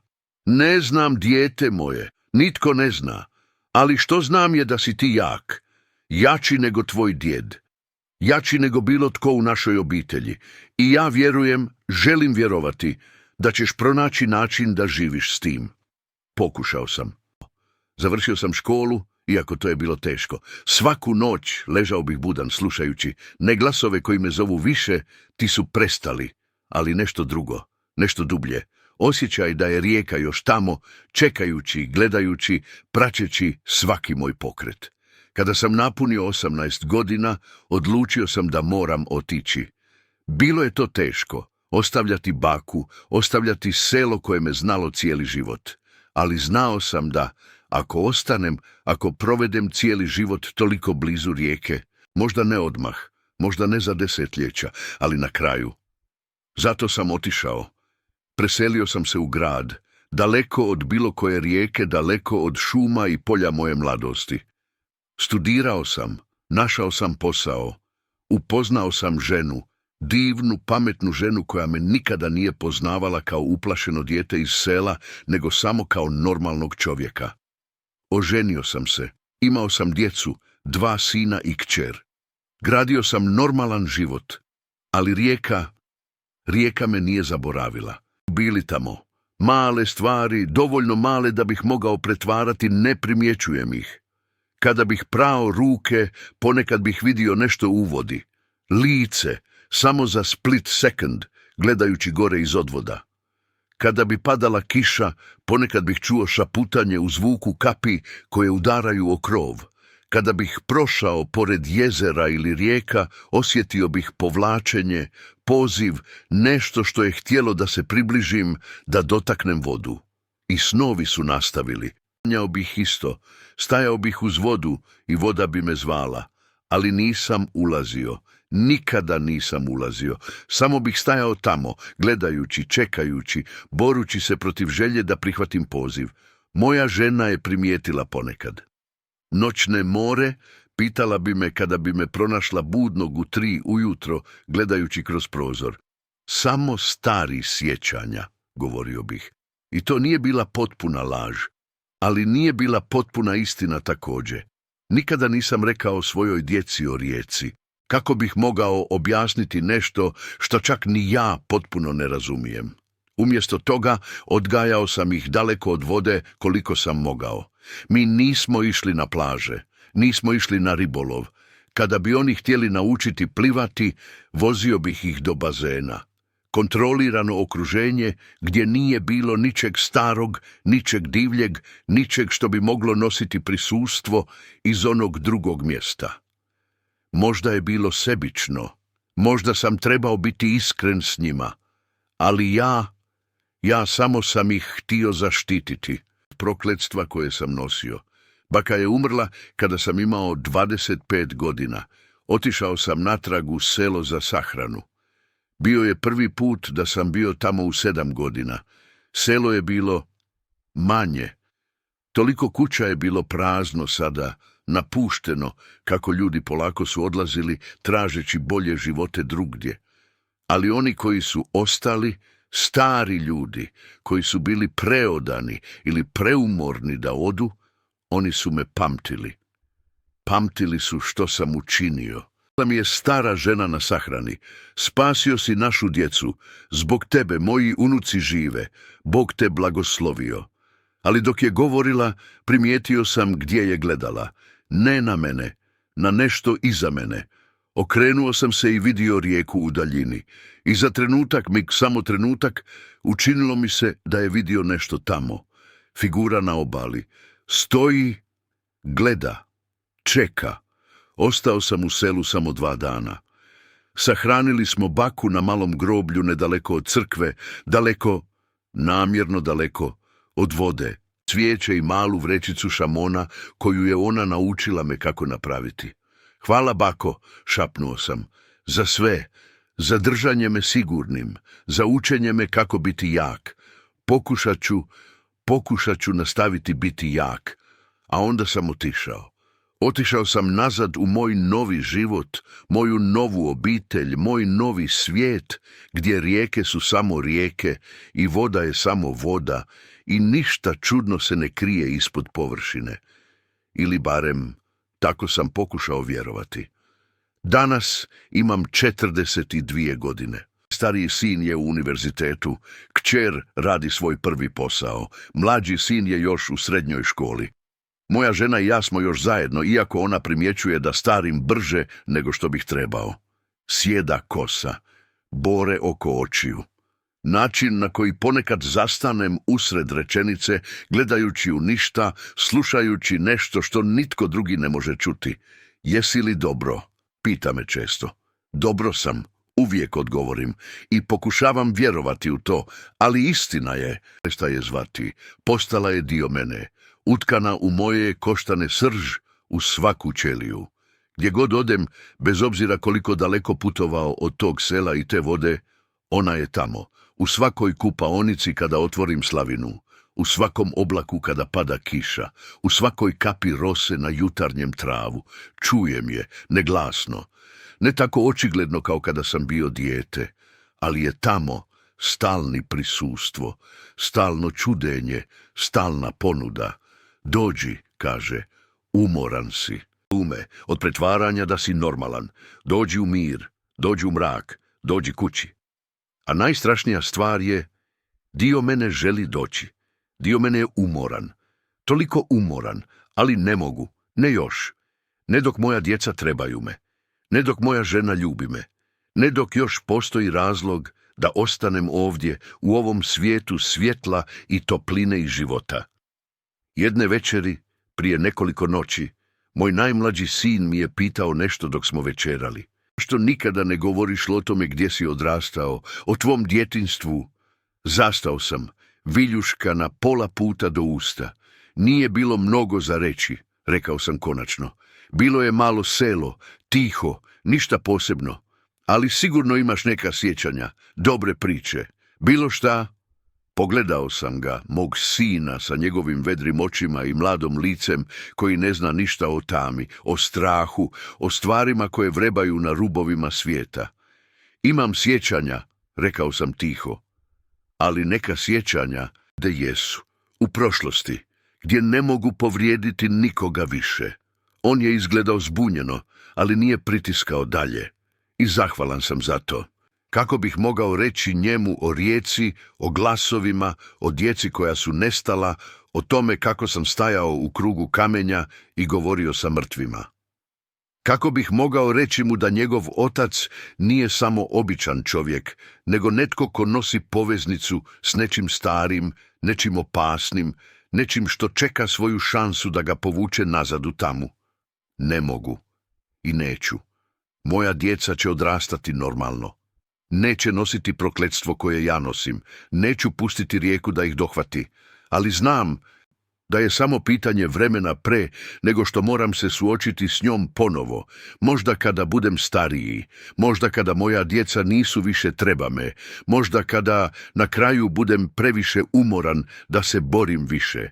Ne znam, dijete moje, nitko ne zna. Ali što znam je da si ti jak. Jači nego tvoj djed. Jači nego bilo tko u našoj obitelji. I ja vjerujem, želim vjerovati, da ćeš pronaći način da živiš s tim. Pokušao sam. Završio sam školu, iako to je bilo teško. Svaku noć ležao bih budan slušajući, ne glasove koji me zovu više, ti su prestali, ali nešto drugo, nešto dublje. Osjećaj da je rijeka još tamo, čekajući, gledajući, praćeći svaki moj pokret. Kada sam napunio 18 godina, odlučio sam da moram otići. Bilo je to teško, ostavljati baku, ostavljati selo koje me znalo cijeli život. Ali znao sam da, ako ostanem, ako provedem cijeli život toliko blizu rijeke, možda ne odmah, možda ne za desetljeća, ali na kraju. Zato sam otišao. Preselio sam se u grad, daleko od bilo koje rijeke, daleko od šuma i polja moje mladosti. Studirao sam, našao sam posao, upoznao sam ženu, divnu, pametnu ženu koja me nikada nije poznavala kao uplašeno dijete iz sela, nego samo kao normalnog čovjeka. Oženio sam se, imao sam djecu, 2 sina i kćer. Gradio sam normalan život, ali rijeka me nije zaboravila. Bili tamo, male stvari, dovoljno male da bih mogao pretvarati, ne primjećujem ih. Kada bih prao ruke, ponekad bih vidio nešto u vodi. Lice, samo za split second, gledajući gore iz odvoda. Kada bi padala kiša, ponekad bih čuo šaputanje u zvuku kapi koje udaraju o krov. Kada bih prošao pored jezera ili rijeka, osjetio bih povlačenje, poziv, nešto što je htjelo da se približim, da dotaknem vodu. I snovi su nastavili. Sanjao bih isto, stajao bih uz vodu i voda bi me zvala, ali nisam ulazio. Nikada nisam ulazio, samo bih stajao tamo, gledajući, čekajući, borući se protiv želje da prihvatim poziv. Moja žena je primijetila ponekad. Noćne more pitala bi me kada bi me pronašla budnog u 3 ujutro, gledajući kroz prozor. Samo stari sjećanja, govorio bih. I to nije bila potpuna laž, ali nije bila potpuna istina također. Nikada nisam rekao svojoj djeci o rijeci. Kako bih mogao objasniti nešto što čak ni ja potpuno ne razumijem? Umjesto toga odgajao sam ih daleko od vode koliko sam mogao. Mi nismo išli na plaže, nismo išli na ribolov. Kada bi oni htjeli naučiti plivati, vozio bih ih do bazena. Kontrolirano okruženje gdje nije bilo ničeg starog, ničeg divljeg, ničeg što bi moglo nositi prisustvo iz onog drugog mjesta. Možda je bilo sebično, možda sam trebao biti iskren s njima, ali ja samo sam ih htio zaštititi. Prokletstva koje sam nosio. Baka je umrla kada sam imao 25 godina. Otišao sam natrag u selo za sahranu. Bio je prvi put da sam bio tamo u 7 godina. Selo je bilo manje. Toliko kuća je bilo prazno sada, napušteno, kako ljudi polako su odlazili tražeći bolje živote drugdje. Ali oni koji su ostali, stari ljudi, koji su bili preodani ili preumorni da odu, oni su me pamtili. Pamtili su što sam učinio. Mi je stara žena na sahrani. Spasio si našu djecu. Zbog tebe moji unuci žive. Bog te blagoslovio. Ali dok je govorila, primijetio sam gdje je gledala. Ne na mene, na nešto iza mene. Okrenuo sam se i vidio rijeku u daljini. I za trenutak, samo trenutak, učinilo mi se da je vidio nešto tamo. Figura na obali. Stoji, gleda, čeka. Ostao sam u selu samo 2 dana. Sahranili smo baku na malom groblju nedaleko od crkve, daleko, namjerno daleko, od vode, cvijeće i malu vrećicu šamona koju je ona naučila me kako napraviti. Hvala bako, šapnuo sam, za sve, za držanje me sigurnim, za učenje me kako biti jak. Pokušat ću nastaviti biti jak, a onda sam otišao. Otišao sam nazad u moj novi život, moju novu obitelj, moj novi svijet, gdje rijeke su samo rijeke i voda je samo voda i ništa čudno se ne krije ispod površine. Ili barem, tako sam pokušao vjerovati. Danas imam 42 godine. Stariji sin je u univerzitetu, kćer radi svoj prvi posao, mlađi sin je još u srednjoj školi. Moja žena i ja smo još zajedno, iako ona primjećuje da starim brže nego što bih trebao. Sjeda kosa, bore oko očiju. Način na koji ponekad zastanem usred rečenice, gledajući u ništa, slušajući nešto što nitko drugi ne može čuti. Jesi li dobro? Pita me često. Dobro sam, uvijek odgovorim i pokušavam vjerovati u to, ali istina je, šta je zvati, postala je dio mene, utkana u moje koštane srž, u svaku ćeliju. Gdje god odem, bez obzira koliko daleko putovao od tog sela i te vode, ona je tamo, u svakoj kupaonici kada otvorim slavinu, u svakom oblaku kada pada kiša, u svakoj kapi rose na jutarnjem travu. Čujem je, neglasno, ne tako očigledno kao kada sam bio dijete, ali je tamo stalni prisustvo, stalno čudenje, stalna ponuda. Dođi, kaže, umoran si. Ume, od pretvaranja da si normalan. Dođi u mir, dođi u mrak, dođi kući. A najstrašnija stvar je, dio mene želi doći. Dio mene je umoran. Toliko umoran, ali ne mogu, ne još. Ne dok moja djeca trebaju me. Ne dok moja žena ljubi me. Ne dok još postoji razlog da ostanem ovdje, u ovom svijetu svjetla i topline i života. Jedne večeri, prije nekoliko noći, moj najmlađi sin mi je pitao nešto dok smo večerali. Što nikada ne govoriš o tome gdje si odrastao, o tvom djetinjstvu? Zastao sam, viljuška na pola puta do usta. Nije bilo mnogo za reći, rekao sam konačno. Bilo je malo selo, tiho, ništa posebno. Ali sigurno imaš neka sjećanja, dobre priče. Bilo šta? Pogledao sam ga, mog sina sa njegovim vedrim očima i mladom licem koji ne zna ništa o tami, o strahu, o stvarima koje vrebaju na rubovima svijeta. Imam sjećanja, rekao sam tiho, ali neka sjećanja da jesu, u prošlosti, gdje ne mogu povrijediti nikoga više. On je izgledao zbunjeno, ali nije pritiskao dalje. I zahvalan sam za to. Kako bih mogao reći njemu o rijeci, o glasovima, o djeci koja su nestala, o tome kako sam stajao u krugu kamenja i govorio sa mrtvima? Kako bih mogao reći mu da njegov otac nije samo običan čovjek, nego netko ko nosi poveznicu s nečim starim, nečim opasnim, nečim što čeka svoju šansu da ga povuče nazad u tamu? Ne mogu i neću. Moja djeca će odrastati normalno. Neće nositi prokletstvo koje ja nosim. Neću pustiti rijeku da ih dohvati. Ali znam da je samo pitanje vremena pre nego što moram se suočiti s njom ponovo. Možda kada budem stariji. Možda kada moja djeca nisu više treba me. Možda kada na kraju budem previše umoran da se borim više.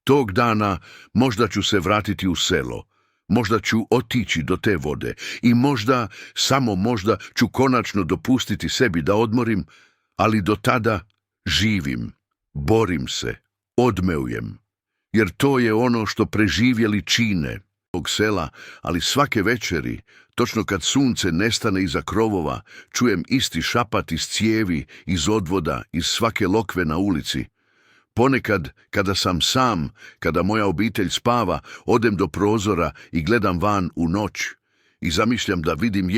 Tog dana možda ću se vratiti u selo. Možda ću otići do te vode i možda, samo možda, ću konačno dopustiti sebi da odmorim, ali do tada živim, borim se, odmeujem. Jer to je ono što preživjeli čine tog sela, ali svake večeri, točno kad sunce nestane iza krovova, čujem isti šapat iz cijevi, iz odvoda, iz svake lokve na ulici. Ponekad, kada sam sam, kada moja obitelj spava, odem do prozora i gledam van u noć i zamišljam da vidim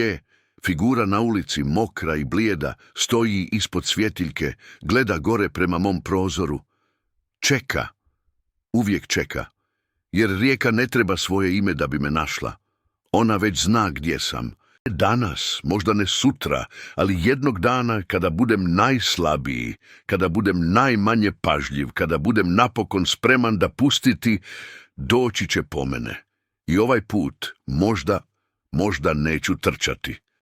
figura na ulici, mokra i blijeda, stoji ispod svjetiljke, gleda gore prema mom prozoru. Čeka, uvijek čeka, jer rijeka ne treba svoje ime da bi me našla. Ona već zna gdje sam. Danas, možda ne sutra, ali jednog dana kada budem najslabiji, kada budem najmanje pažljiv, kada budem napokon spreman da pustiti, doći će po mene. I ovaj put možda neću trčati.